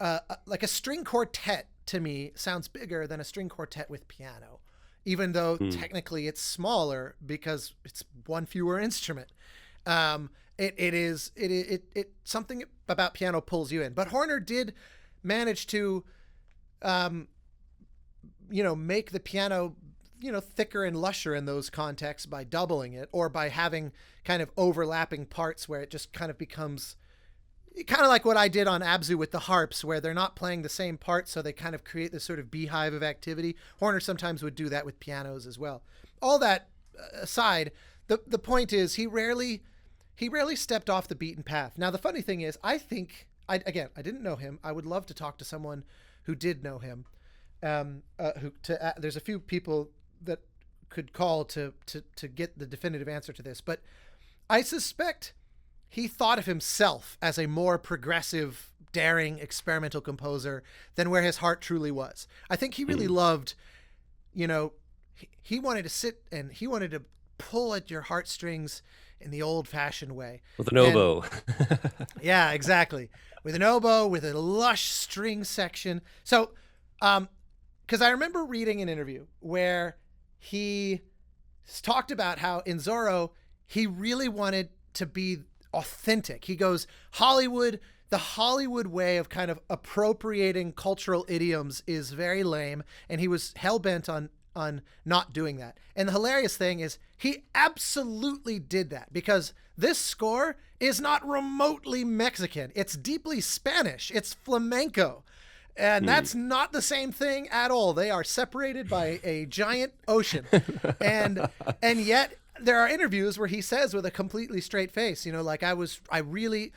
a string quartet, to me, sounds bigger than a string quartet with piano, even though technically it's smaller because it's one fewer instrument. It something about piano pulls you in. But Horner did manage to, make the piano, thicker and lusher in those contexts by doubling it, or by having kind of overlapping parts where it just kind of becomes kind of like what I did on Abzu with the harps, where they're not playing the same part, so they kind of create this sort of beehive of activity. Horner sometimes would do that with pianos as well. All that aside, the point is he rarely stepped off the beaten path. Now, the funny thing is, I think I didn't know him. I would love to talk to someone who did know him. There's a few people that could call to get the definitive answer to this, but I suspect he thought of himself as a more progressive, daring, experimental composer than where his heart truly was. I think he really loved, he wanted to sit and he wanted to pull at your heartstrings in the old-fashioned way. With an oboe. Yeah, exactly. With an oboe, with a lush string section. So, because I remember reading an interview where he talked about how in Zorro, he really wanted to be authentic. He goes, the Hollywood way of kind of appropriating cultural idioms is very lame, and he was hell-bent on not doing that. And the hilarious thing is he absolutely did that, because this score is not remotely Mexican. It's deeply Spanish. It's flamenco. And that's not the same thing at all. They are separated by a giant ocean. And yet there are interviews where he says with a completely straight face, like I really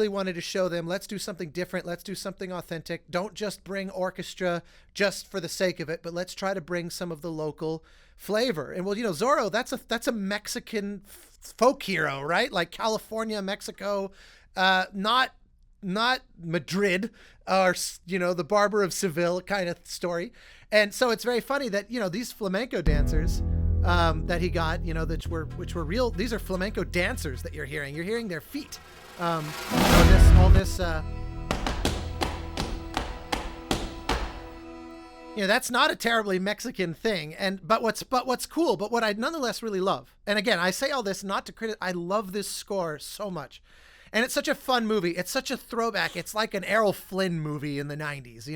wanted to show them, let's do something different. Let's do something authentic. Don't just bring orchestra just for the sake of it, but let's try to bring some of the local flavor. And well, Zorro, that's a Mexican folk hero, right? Like California, Mexico, not Madrid or, the Barber of Seville kind of story. And so it's very funny that, these flamenco dancers that he got, which were real. These are flamenco dancers that you're hearing. You're hearing their feet. All this that's not a terribly Mexican thing. But what's cool, but what I nonetheless really love, and again, I say all this not to criticize, I love this score so much. And it's such a fun movie. It's such a throwback. It's like an Errol Flynn movie in the 90s.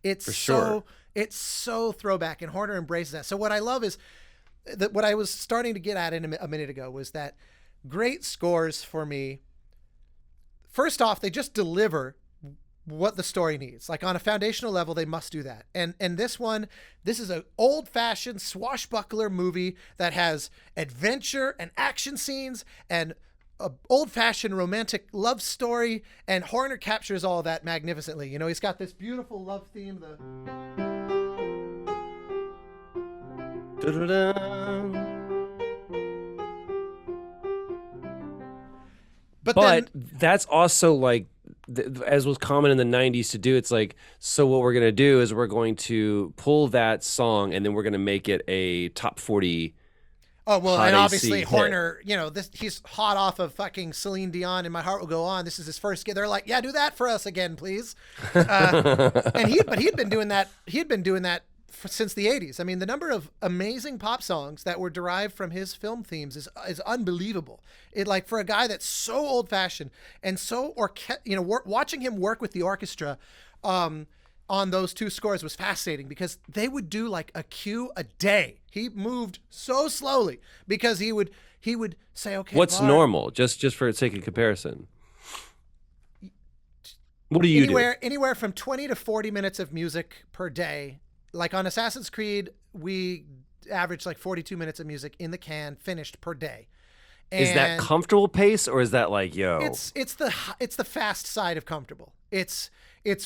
It's so throwback, and Horner embraces that. So what I love is that what I was starting to get at a minute ago was that great scores for me, first off, they just deliver what the story needs. Like on a foundational level, they must do that. And this is an old-fashioned swashbuckler movie that has adventure and action scenes and a old-fashioned romantic love story, and Horner captures all of that magnificently. He's got this beautiful love theme. But that's also like, as was common in the 90s to do, it's like, so what we're going to do is we're going to pull that song and then we're going to make it a top 40. Oh, well, and obviously Horner, he's hot off of fucking Celine Dion and My Heart Will Go On. This is his first gig. They're like, yeah, do that for us again, please. And he'd been doing that. He'd been doing that since the 80s. I mean, the number of amazing pop songs that were derived from his film themes is unbelievable. It, like, for a guy that's so old fashioned and so watching him work with the orchestra, on those two scores was fascinating, because they would do like a cue a day. He moved so slowly because he would say, okay, what's normal? Just for the sake of comparison. What do you do? Anywhere from 20 to 40 minutes of music per day. Like on Assassin's Creed, we average like 42 minutes of music in the can finished per day. And is that comfortable pace, or is that like, yo? It's the fast side of comfortable.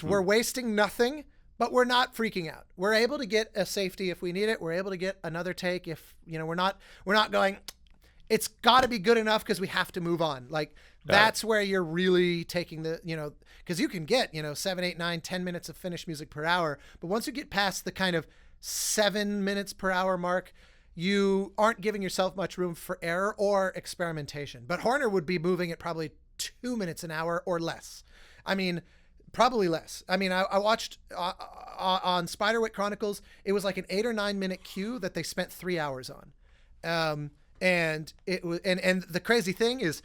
We're wasting nothing, but we're not freaking out. We're able to get a safety if we need it. We're able to get another take if, we're not going, it's got to be good enough because we have to move on. Like, that's where you're really taking the, because you can get, 7, 8, 9, 10 minutes of finished music per hour. But once you get past the kind of 7 minutes per hour mark, you aren't giving yourself much room for error or experimentation. But Horner would be moving at probably 2 minutes an hour or less. I mean, probably less. I mean, I watched on Spiderwick Chronicles, it was like an 8 or 9 minute cue that they spent 3 hours on. And it was, and the crazy thing is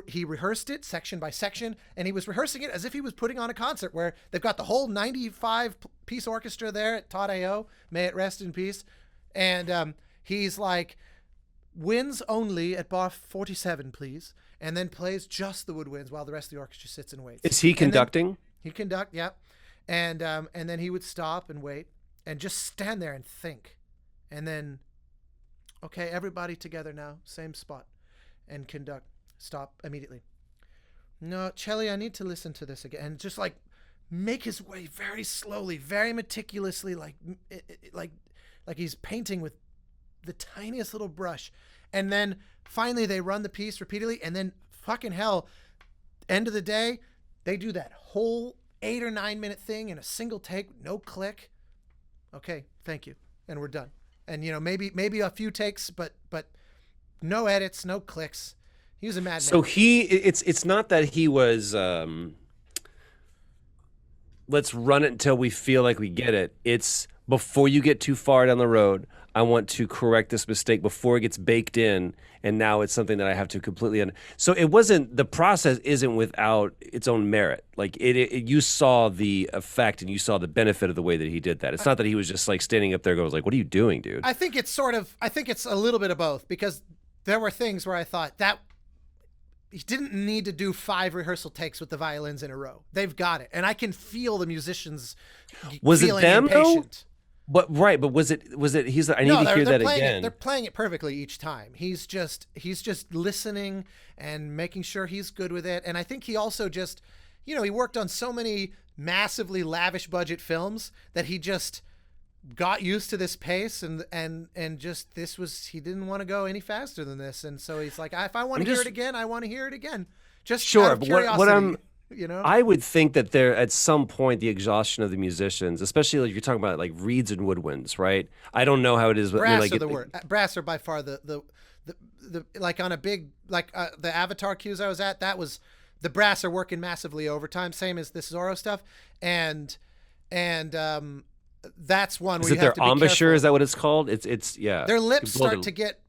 he rehearsed it section by section, and he was rehearsing it as if he was putting on a concert where they've got the whole 95 piece orchestra there at Todd A.O. May it rest in peace. And he's like, winds only at bar 47, please. And then plays just the woodwinds while the rest of the orchestra sits and waits. Is he conducting? He'd conduct, yeah. And then he would stop and wait and just stand there and think. And then, okay, everybody together now, same spot, and conduct. Stop immediately. no, Chelly, I need to listen to this again. And just like make his way very slowly, very meticulously, like he's painting with the tiniest little brush. And then finally they run the piece repeatedly, and then fucking hell, end of the day, they do that whole 8 or 9 minute thing in a single take, no click. Okay, thank you. And we're done. And maybe a few takes, but no edits, no clicks. He was a madman. So it's not that he was let's run it until we feel like we get it. It's before you get too far down the road, I want to correct this mistake before it gets baked in, and now it's something that I have to completely so it wasn't, the process isn't without its own merit. Like you saw the effect and you saw the benefit of the way that he did that. It's not that he was just like standing up there going like, what are you doing, dude? I think it's a little bit of both, because there were things where I thought that he didn't need to do 5 rehearsal takes with the violins in a row. They've got it. And I can feel the musicians feeling impatient. But was it he's like, I need to hear that again. They're playing it perfectly each time. He's just listening and making sure he's good with it. And I think he also just, he worked on so many massively lavish budget films that he just got used to this pace and just he didn't want to go any faster than this. And so he's like, if I want to hear it again, I want to hear it again. Just sure, out of curiosity. What I'm I would think that there at some point the exhaustion of the musicians, especially like you're talking about like reeds and woodwinds, right? I don't know how it is. Brass are the word. Brass are by far the like on a big the Avatar cues I was at. That was the brass are working massively overtime, same as this Zorro stuff, and that's one. Is it their embouchure? Is that what it's called? It's yeah. Their lips start to get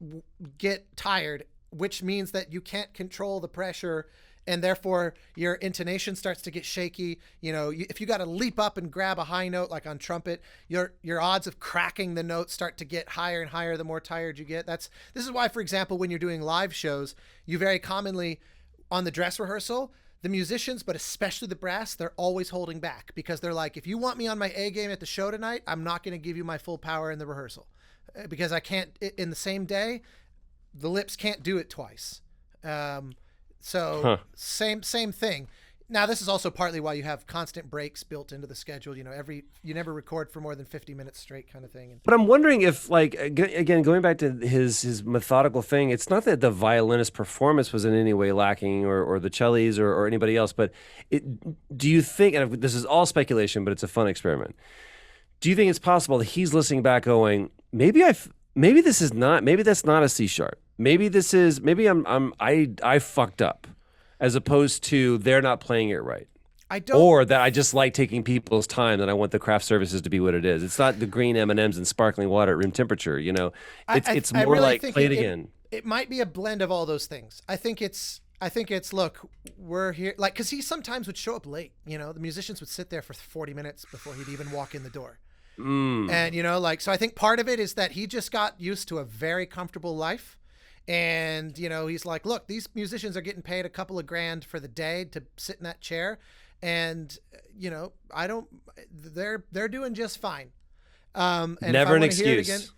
tired, which means that you can't control the pressure. And therefore, your intonation starts to get shaky. If you got to leap up and grab a high note, like on trumpet, your odds of cracking the note start to get higher and higher the more tired you get. This is why, for example, when you're doing live shows, you very commonly, on the dress rehearsal, the musicians, but especially the brass, they're always holding back, because they're like, if you want me on my A game at the show tonight, I'm not going to give you my full power in the rehearsal, because I can't, in the same day, the lips can't do it twice. Same thing. Now, this is also partly why you have constant breaks built into the schedule. You never record for more than 50 minutes straight, kind of thing. But I'm wondering if, like, again, going back to his methodical thing, it's not that the violinist performance was in any way lacking, or the cellis or anybody else. But do you think, and this is all speculation, but it's a fun experiment. Do you think it's possible that he's listening back, going, maybe that's not a C sharp. Maybe I fucked up, as opposed to they're not playing it right. Or that I just like taking people's time, that I want the craft services to be what it is. It's not the green M&Ms and sparkling water at room temperature. It's more really like play it again. It might be a blend of all those things. I think it's look, we're here, like, because he sometimes would show up late. The musicians would sit there for 40 minutes before he'd even walk in the door. And so I think part of it is that he just got used to a very comfortable life. And, he's like, look, these musicians are getting paid a couple of grand for the day to sit in that chair. And, they're doing just fine. And never an excuse.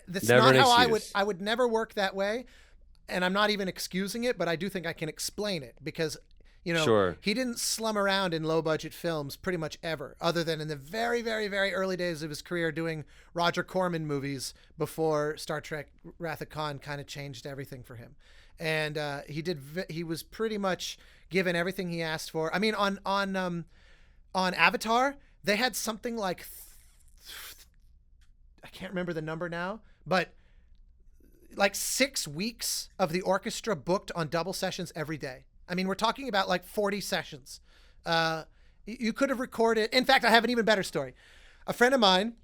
That's not how I would never work that way. And I'm not even excusing it, but I do think I can explain it, because, sure, he didn't slum around in low budget films pretty much ever, other than in the very, very, very early days of his career doing Roger Corman movies before Star Trek Wrath of Khan kind of changed everything for him. And he was pretty much given everything he asked for. I mean, on Avatar, they had something like, I can't remember the number now, but like 6 weeks of the orchestra booked on double sessions every day. I mean, we're talking about like 40 sessions. You could have recorded. In fact, I have an even better story. A friend of mine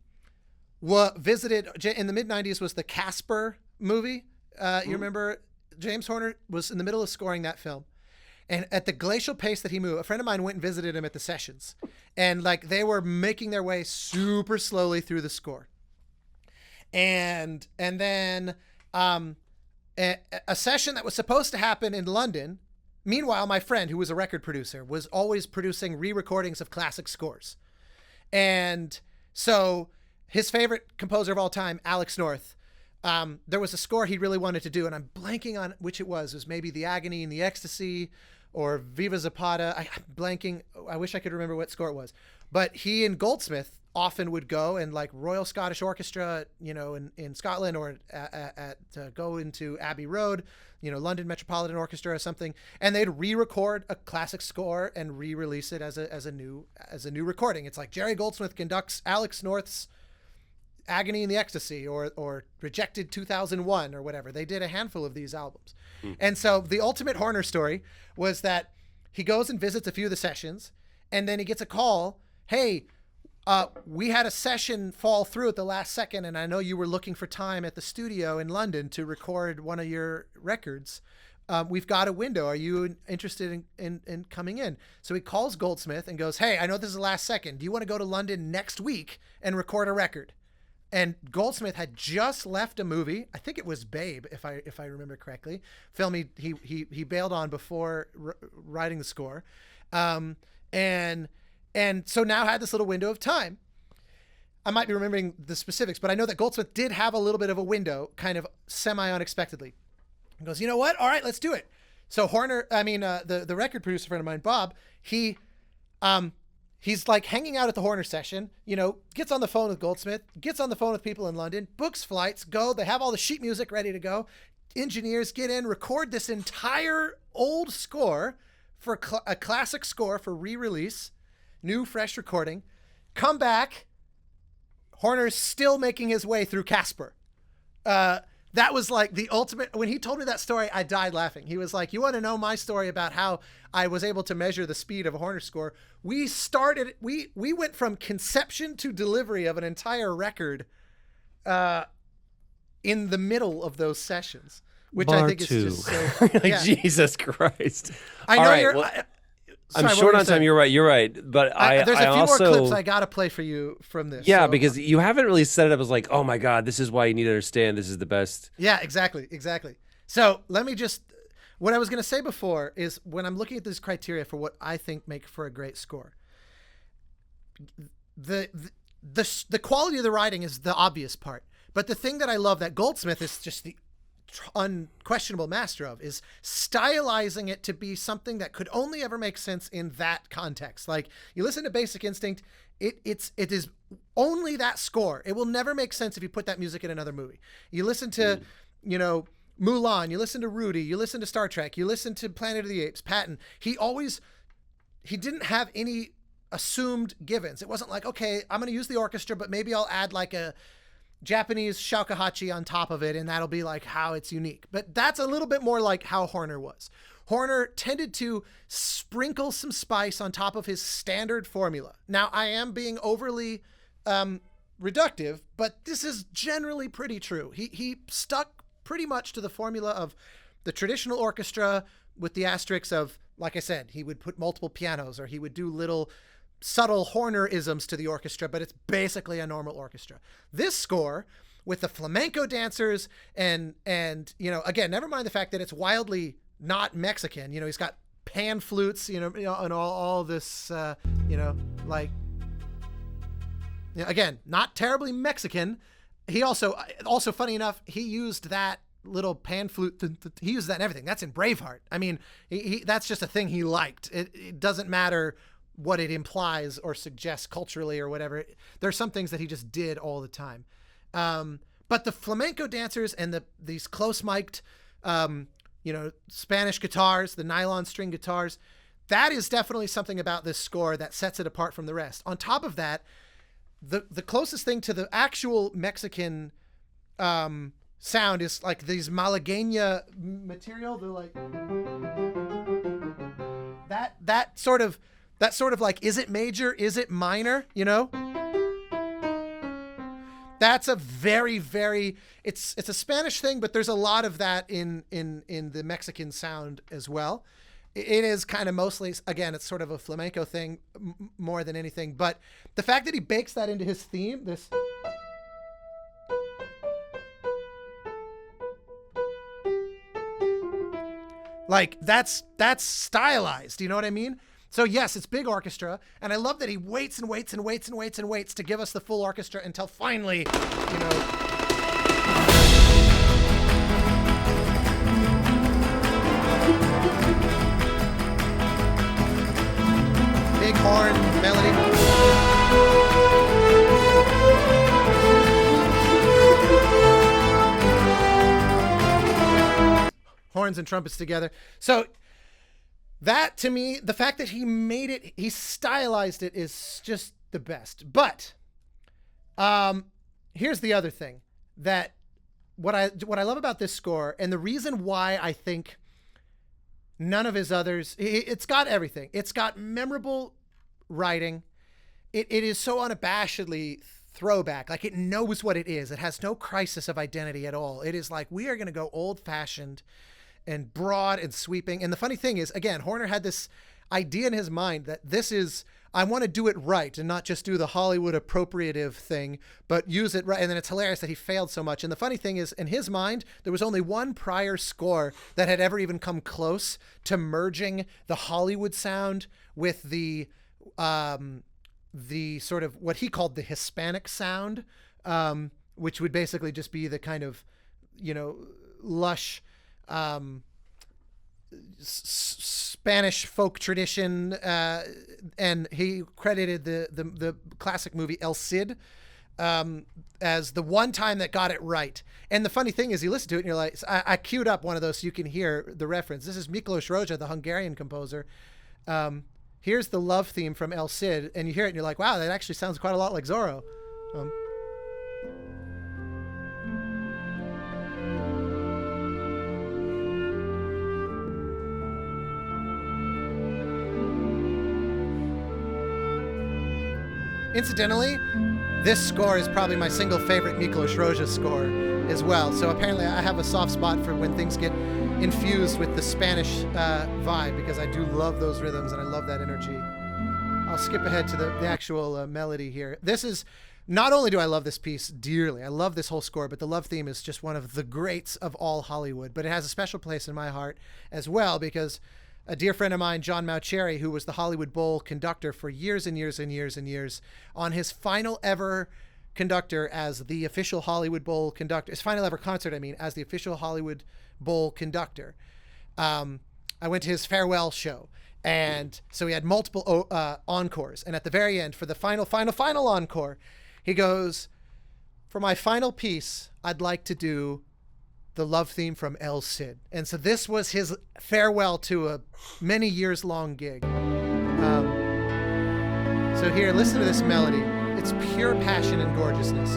visited in the mid-90s was the Casper movie. You remember James Horner was in the middle of scoring that film. And at the glacial pace that he moved, a friend of mine went and visited him at the sessions. And like they were making their way super slowly through the score. And then a session that was supposed to happen in London. Meanwhile, my friend, who was a record producer, was always producing re-recordings of classic scores. And so his favorite composer of all time, Alex North, there was a score he really wanted to do, and I'm blanking on which it was. It was maybe The Agony and the Ecstasy, or Viva Zapata. I'm blanking. I wish I could remember what score it was. But he and Goldsmith often would go and like Royal Scottish Orchestra, in Scotland, or go into Abbey Road, London Metropolitan Orchestra or something, and they'd re-record a classic score and re-release it as a new recording. It's like Jerry Goldsmith conducts Alex North's Agony in the Ecstasy or Rejected 2001 or whatever. They did a handful of these albums. And so the ultimate Horner story was that he goes and visits a few of the sessions, and then he gets a call, hey, we had a session fall through at the last second, and I know you were looking for time at the studio in London to record one of your records. We've got a window. Are you interested in coming in? So he calls Goldsmith and goes, hey, I know this is the last second. Do you want to go to London next week and record a record? And Goldsmith had just left a movie. I think it was Babe, if I remember correctly. Film he bailed on before writing the score. And so now had this little window of time. I might be remembering the specifics, but I know that Goldsmith did have a little bit of a window, kind of semi-unexpectedly. He goes, you know what? All right, let's do it. So the record producer friend of mine, Bob, he's like hanging out at the Horner session, gets on the phone with Goldsmith, gets on the phone with people in London, books flights, go. They have all the sheet music ready to go. Engineers get in, record this entire old score for a classic score for re-release. New, fresh recording. Come back. Horner's still making his way through Casper. That was like the ultimate. When he told me that story, I died laughing. He was like, you want to know my story about how I was able to measure the speed of a Horner score? We went from conception to delivery of an entire record in the middle of those sessions, which Bar I think two. is just so. Yeah. Jesus Christ. I know right, you're. well, Sorry, I'm short on time. You're right. But there's a few also, more clips I got to play for you from this. Yeah, so. because you haven't really set it up as like, oh my God, this is why you need to understand this is the best. Yeah, exactly. So let me what I was going to say before is when I'm looking at this criteria for what I think make for a great score, the quality of the writing is the obvious part. But the thing that I love that Goldsmith is just the unquestionable master of is stylizing it to be something that could only ever make sense in that context. Like you listen to Basic Instinct, it is only that score. It will never make sense if you put that music in another movie. You listen to, Mulan, you listen to Rudy, you listen to Star Trek, you listen to Planet of the Apes, Patton. He didn't have any assumed givens. It wasn't like, okay, I'm going to use the orchestra, but maybe I'll add like a Japanese shakuhachi on top of it, and that'll be like how it's unique. But that's a little bit more like how Horner was. Horner tended to sprinkle some spice on top of his standard formula. Now, I am being overly reductive, but this is generally pretty true. He stuck pretty much to the formula of the traditional orchestra with the asterisks of, like I said, he would put multiple pianos, or he would do little subtle Horner-isms to the orchestra, but it's basically a normal orchestra. This score with the flamenco dancers and again, never mind the fact that it's wildly not Mexican. He's got pan flutes, and all this, again, not terribly Mexican. He also funny enough, he used that little pan flute. He used that in everything. That's in Braveheart. I mean, he that's just a thing he liked. It doesn't matter what it implies or suggests culturally or whatever. There's some things that he just did all the time. But the flamenco dancers and these close mic'd, Spanish guitars, the nylon string guitars, that is definitely something about this score that sets it apart from the rest. On top of that, the closest thing to the actual Mexican sound is like these malagueña material. They're like that sort of like, is it major? Is it minor? That's a very, very, it's a Spanish thing, but there's a lot of that in the Mexican sound as well. It is kind of mostly, again, it's sort of a flamenco thing more than anything, but the fact that he bakes that into his theme, this, like that's stylized. You know what I mean? So yes, it's big orchestra, and I love that he waits and waits and waits and waits and waits to give us the full orchestra until finally, big horn melody. Horns and trumpets together. So that, to me, the fact that he made it, he stylized it, is just the best. But here's the other thing, that what I love about this score, and the reason why I think none of his others, it's got everything. It's got memorable writing. It is so unabashedly throwback. Like, it knows what it is. It has no crisis of identity at all. It is like, we are going to go old fashioned and broad and sweeping. And the funny thing is, again, Horner had this idea in his mind that this is, I want to do it right and not just do the Hollywood appropriative thing, but use it right. And then it's hilarious that he failed so much. And the funny thing is, in his mind, there was only one prior score that had ever even come close to merging the Hollywood sound with the sort of what he called the Hispanic sound, which would basically just be the kind of, you know, lush, Spanish folk tradition, and he credited the classic movie El Cid as the one time that got it right. And the funny thing is, you listen to it and you're like, I queued up one of those so you can hear the reference. This is Meticulous, the Hungarian composer. Here's the love theme from El Cid, and you hear it and you're like, wow, that actually sounds quite a lot like Zorro. Incidentally, this score is probably my single favorite Miklos Rozsa score as well. So apparently I have a soft spot for when things get infused with the Spanish vibe, because I do love those rhythms and I love that energy. I'll skip ahead to the actual melody here. This is, not only do I love this piece dearly, I love this whole score, but the love theme is just one of the greats of all Hollywood. But it has a special place in my heart as well, because a dear friend of mine, John Mauceri, who was the Hollywood Bowl conductor for years and years and years and years, on his final ever conductor as the official Hollywood Bowl conductor, his final ever concert, I mean, as the official Hollywood Bowl conductor. I went to his farewell show, and so he had multiple encores. And at the very end, for the final encore, he goes, for my final piece, I'd like to do the love theme from El Cid. And so this was his farewell to a many years long gig. So here, listen to this melody. It's pure passion and gorgeousness.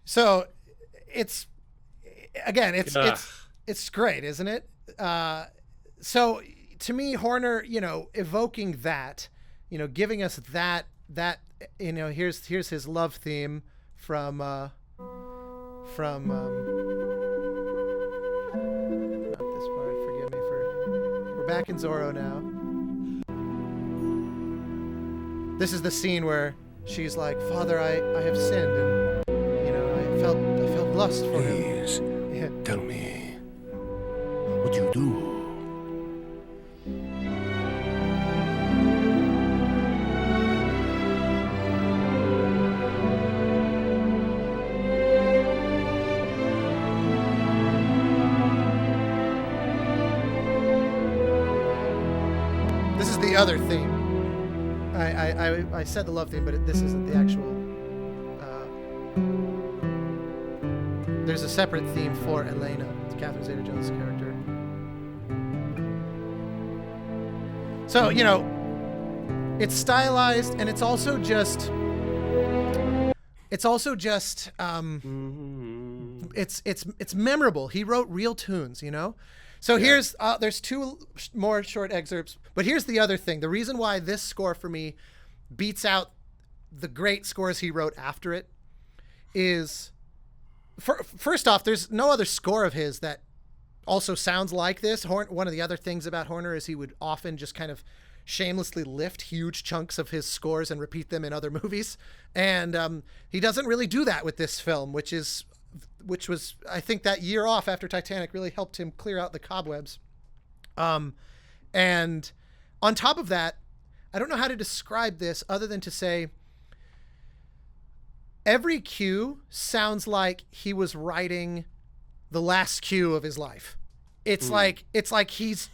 So it's, again, it's great, isn't it? So to me, Horner, you know, evoking that, you know, giving us that, you know, here's his love theme from not this part, forgive me we're back in Zorro now. This is the scene where she's like, Father, I have sinned, and I felt lust for him. Please, tell me what you do. This is the other theme. I said the love theme, but this isn't the actual. There's a separate theme for Elena, it's Catherine Zeta-Jones' character. So, you know, it's stylized, and it's also just it's memorable. He wrote real tunes, you know? So here's, there's two more short excerpts, but here's the other thing. The reason why this score for me beats out the great scores he wrote after it is, first off, there's no other score of his that also sounds like this. One of the other things about Horner is he would often just kind of shamelessly lift huge chunks of his scores and repeat them in other movies. And he doesn't really do that with this film, which was, I think, that year off after Titanic really helped him clear out the cobwebs. And on top of that, I don't know how to describe this other than to say every cue sounds like he was writing the last cue of his life. It's like he's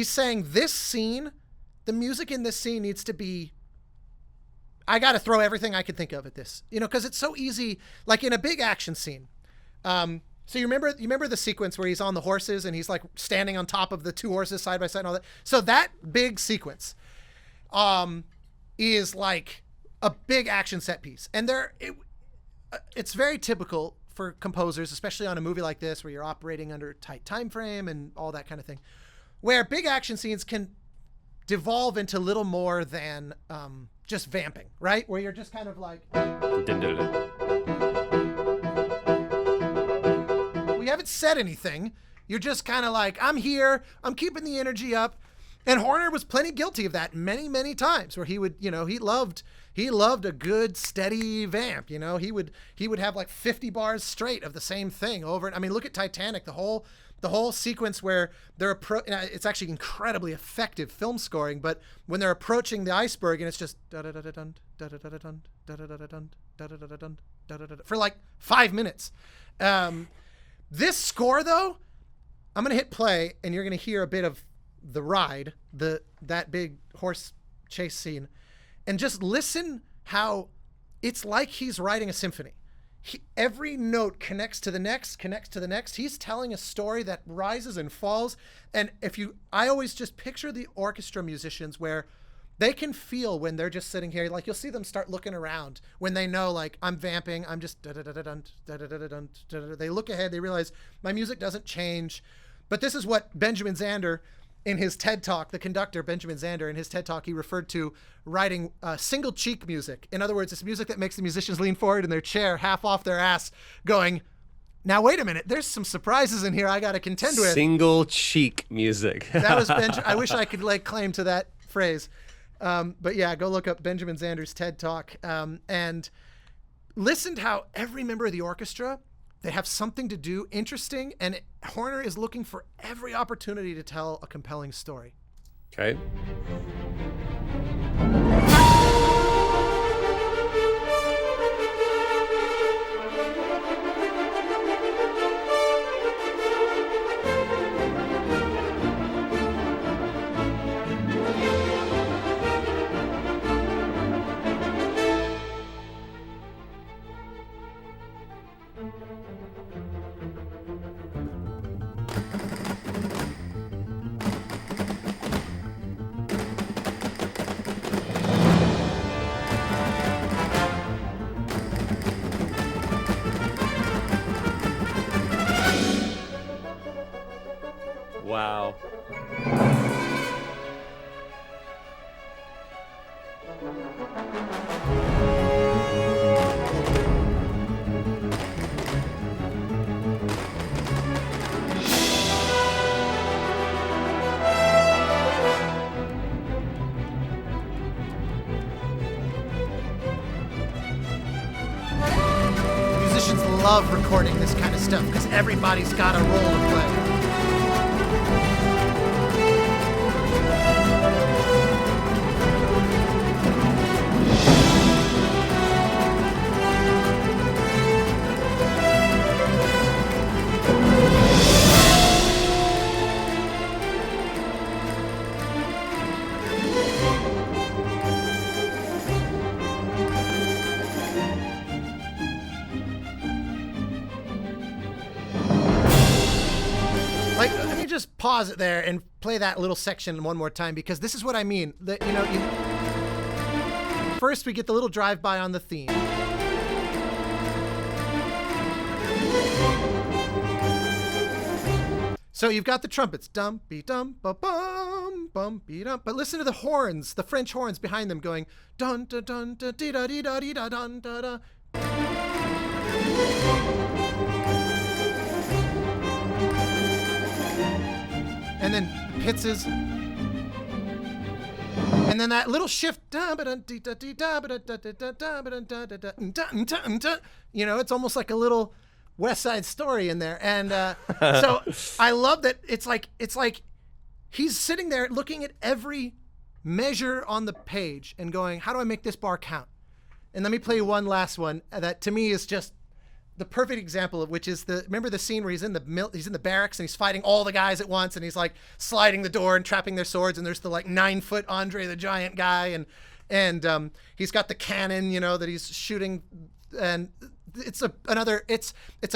saying this scene, the music in this scene needs to be, I got to throw everything I can think of at this, because it's so easy, like in a big action scene. So you remember the sequence where he's on the horses and he's like standing on top of the two horses side by side and all that. So that big sequence, is like a big action set piece. And it's very typical for composers, especially on a movie like this, where you're operating under a tight time frame and all that kind of thing, where big action scenes can devolve into little more than, just vamping, right? Where you're just kind of like, we haven't said anything. You're just kind of like, I'm here, I'm keeping the energy up. And Horner was plenty guilty of that many, many times, where he would, he loved a good steady vamp. He would have like 50 bars straight of the same thing over. I mean, look at Titanic, the whole sequence where they're it's actually incredibly effective film scoring, but when they're approaching the iceberg and it's just for like 5 minutes. This score though, I'm going to hit play and you're going to hear a bit of the ride, that big horse chase scene, and just listen how it's like he's writing a symphony. Every note connects to the next. He's telling a story that rises and falls. And I always just picture the orchestra musicians where they can feel when they're just sitting here, like you'll see them start looking around when they know, like, I'm vamping, I'm just they look ahead, they realize my music doesn't change. But this is what Benjamin Zander, in his TED Talk, the conductor, Benjamin Zander, in his TED Talk, he referred to writing single cheek music. In other words, it's music that makes the musicians lean forward in their chair, half off their ass, going, now, wait a minute, there's some surprises in here I got to contend with. Single cheek music. That was I wish I could lay claim to that phrase. But yeah, go look up Benjamin Zander's TED Talk and listen to how every member of the orchestra, they have something to do interesting, and Horner is looking for every opportunity to tell a compelling story. Okay. Wow. Musicians love recording this kind of stuff because everybody's got a role to play. Pause it there and play that little section one more time, because this is what I mean. First we get the little drive-by on the theme. So you've got the trumpets, dum be dum ba bum bum be dum, but listen to the horns, the French horns behind them going dun dun dun dun dee da dee da dee da dun da da. And then Pitz's And then that little shift, it's almost like a little West Side Story in there. And so I love that it's like he's sitting there looking at every measure on the page and going, how do I make this bar count? And let me play you one last one that to me is just the perfect example of which is remember the scene where he's in the barracks and he's fighting all the guys at once and he's like sliding the door and trapping their swords, and there's the like 9-foot Andre the Giant guy and he's got the cannon, that he's shooting, and it's a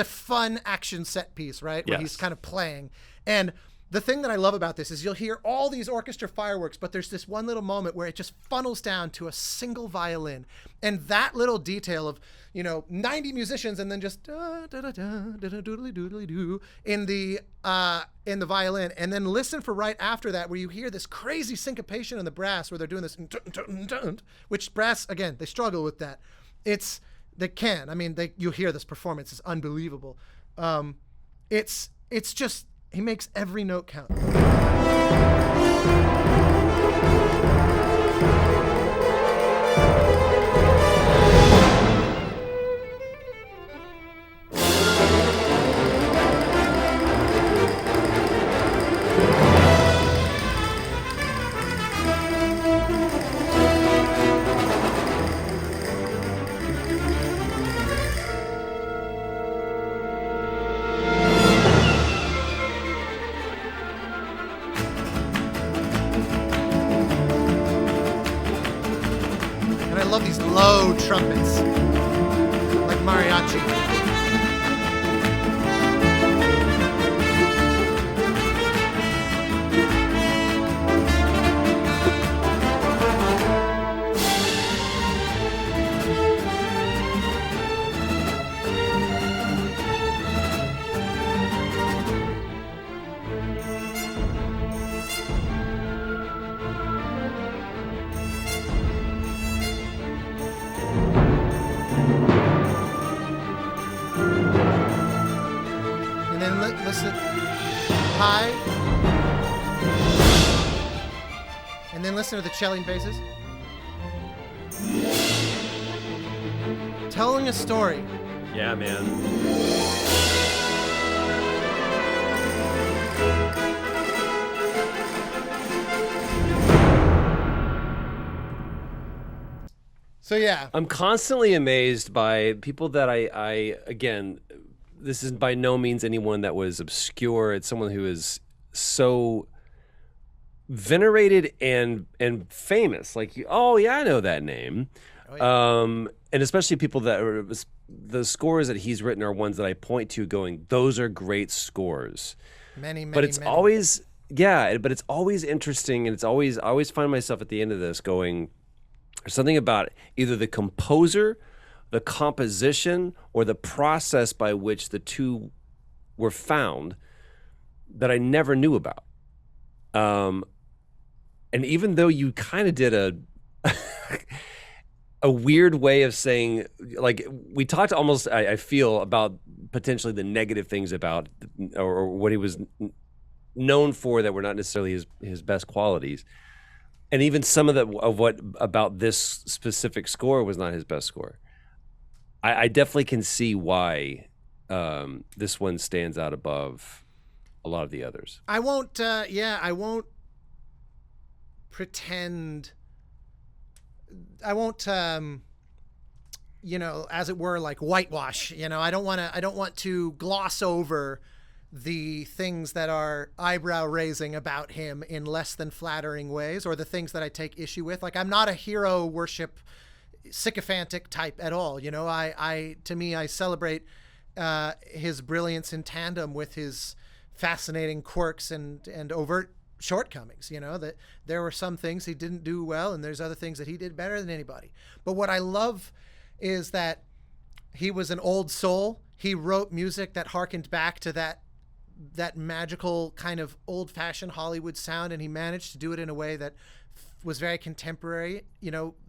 fun action set piece, right? Where he's kind of playing. And the thing that I love about this is you'll hear all these orchestra fireworks, but there's this one little moment where it just funnels down to a single violin. And that little detail of, 90 musicians and then just doodly-doodly-doo in the violin. And then listen for right after that where you hear this crazy syncopation in the brass where they're doing this, which brass, again, they struggle with that. They can. I mean, you hear this performance is unbelievable. It's just, he makes every note count. I love these low trumpets, like mariachi. Listen, high, and then listen to the cello and basses. Telling a story. Yeah, man. So yeah, I'm constantly amazed by people that I again, this is by no means anyone that was obscure. It's someone who is so venerated and famous. Like, oh yeah, I know that name. Oh, yeah. And especially people that are, the scores that he's written are ones that I point to going, those are great scores. But it's always, but it's always interesting. And I always find myself at the end of this going, there's something about either the composer, the composition, or the process by which the two were found that I never knew about. And even though you kind of did a weird way of saying, like, we talked almost, I feel, about potentially the negative things about, or what he was known for that were not necessarily his best qualities. And even some of what about this specific score was not his best score. I definitely can see why this one stands out above a lot of the others. I won't pretend. I won't, as it were, like whitewash. I don't want to gloss over the things that are eyebrow raising about him in less than flattering ways, or the things that I take issue with. Like, I'm not a hero worship sycophantic type at all. To me, I celebrate his brilliance in tandem with his fascinating quirks and overt shortcomings. That there were some things he didn't do well, and there's other things that he did better than anybody. But what I love is that he was an old soul. He wrote music that harkened back to that magical kind of old-fashioned Hollywood sound, and he managed to do it in a way that was very contemporary.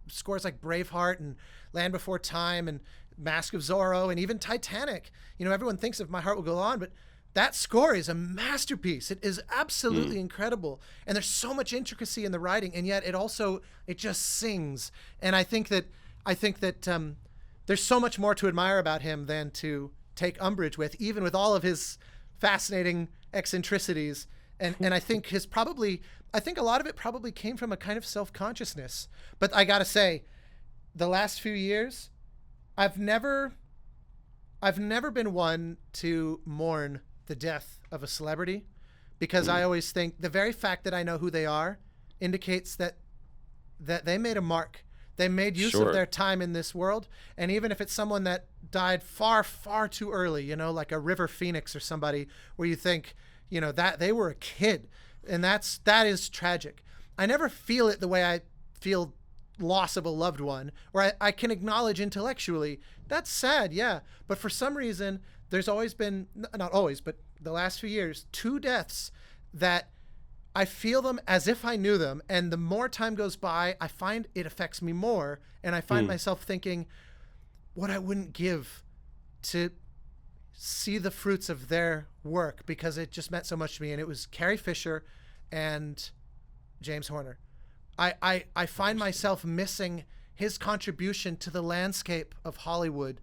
Scores like Braveheart and Land Before Time and Mask of Zorro and even Titanic. Everyone thinks of My Heart Will Go On, but that score is a masterpiece. It is absolutely incredible. And there's so much intricacy in the writing, and yet it just sings. And I think that there's so much more to admire about him than to take umbrage with, even with all of his fascinating eccentricities. And I think I think a lot of it probably came from a kind of self-consciousness. But I gotta say, the last few years, I've never been one to mourn the death of a celebrity, because I always think the very fact that I know who they are indicates that they made a mark. They made use of their time in this world. And even if it's someone that died far, far too early, like a River Phoenix or somebody where you think, that they were a kid, and that is tragic. I never feel it the way I feel loss of a loved one, where I can acknowledge intellectually that's sad, yeah, but for some reason there's always been, not always, but the last few years, 2 deaths that I feel them as if I knew them, and the more time goes by, I find it affects me more, and I find myself thinking what I wouldn't give to see the fruits of their work, because it just meant so much to me. And it was Carrie Fisher and James Horner. I find myself missing his contribution to the landscape of Hollywood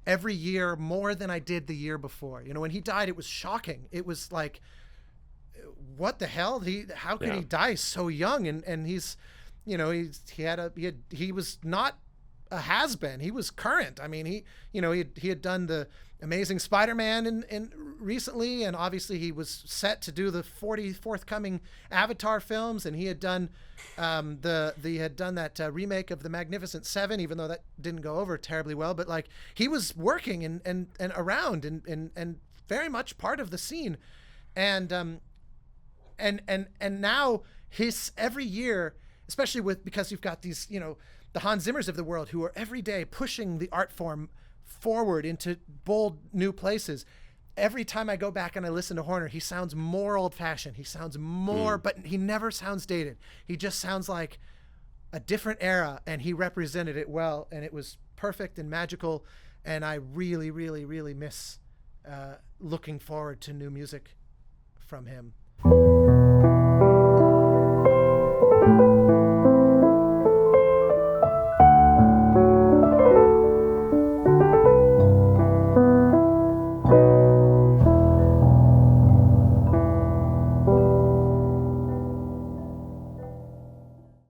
every year more than I did the year before. When he died, it was shocking. It was like, what the hell? How could he die so young? And he's, he was not a has-been. He was current. I mean, he had done the Amazing Spider-Man in recently, and obviously he was set to do the 40 forthcoming Avatar films, and he had done that remake of The Magnificent Seven, even though that didn't go over terribly well. But like, he was working and around and very much part of the scene, and now his every year, especially because you've got these, the Hans Zimmers of the world who are every day pushing the art form forward into bold new places. Every time I go back and I listen to Horner, he sounds more old-fashioned. He sounds more, but he never sounds dated. He just sounds like a different era, and he represented it well, and it was perfect and magical. And I really, really, really miss looking forward to new music from him.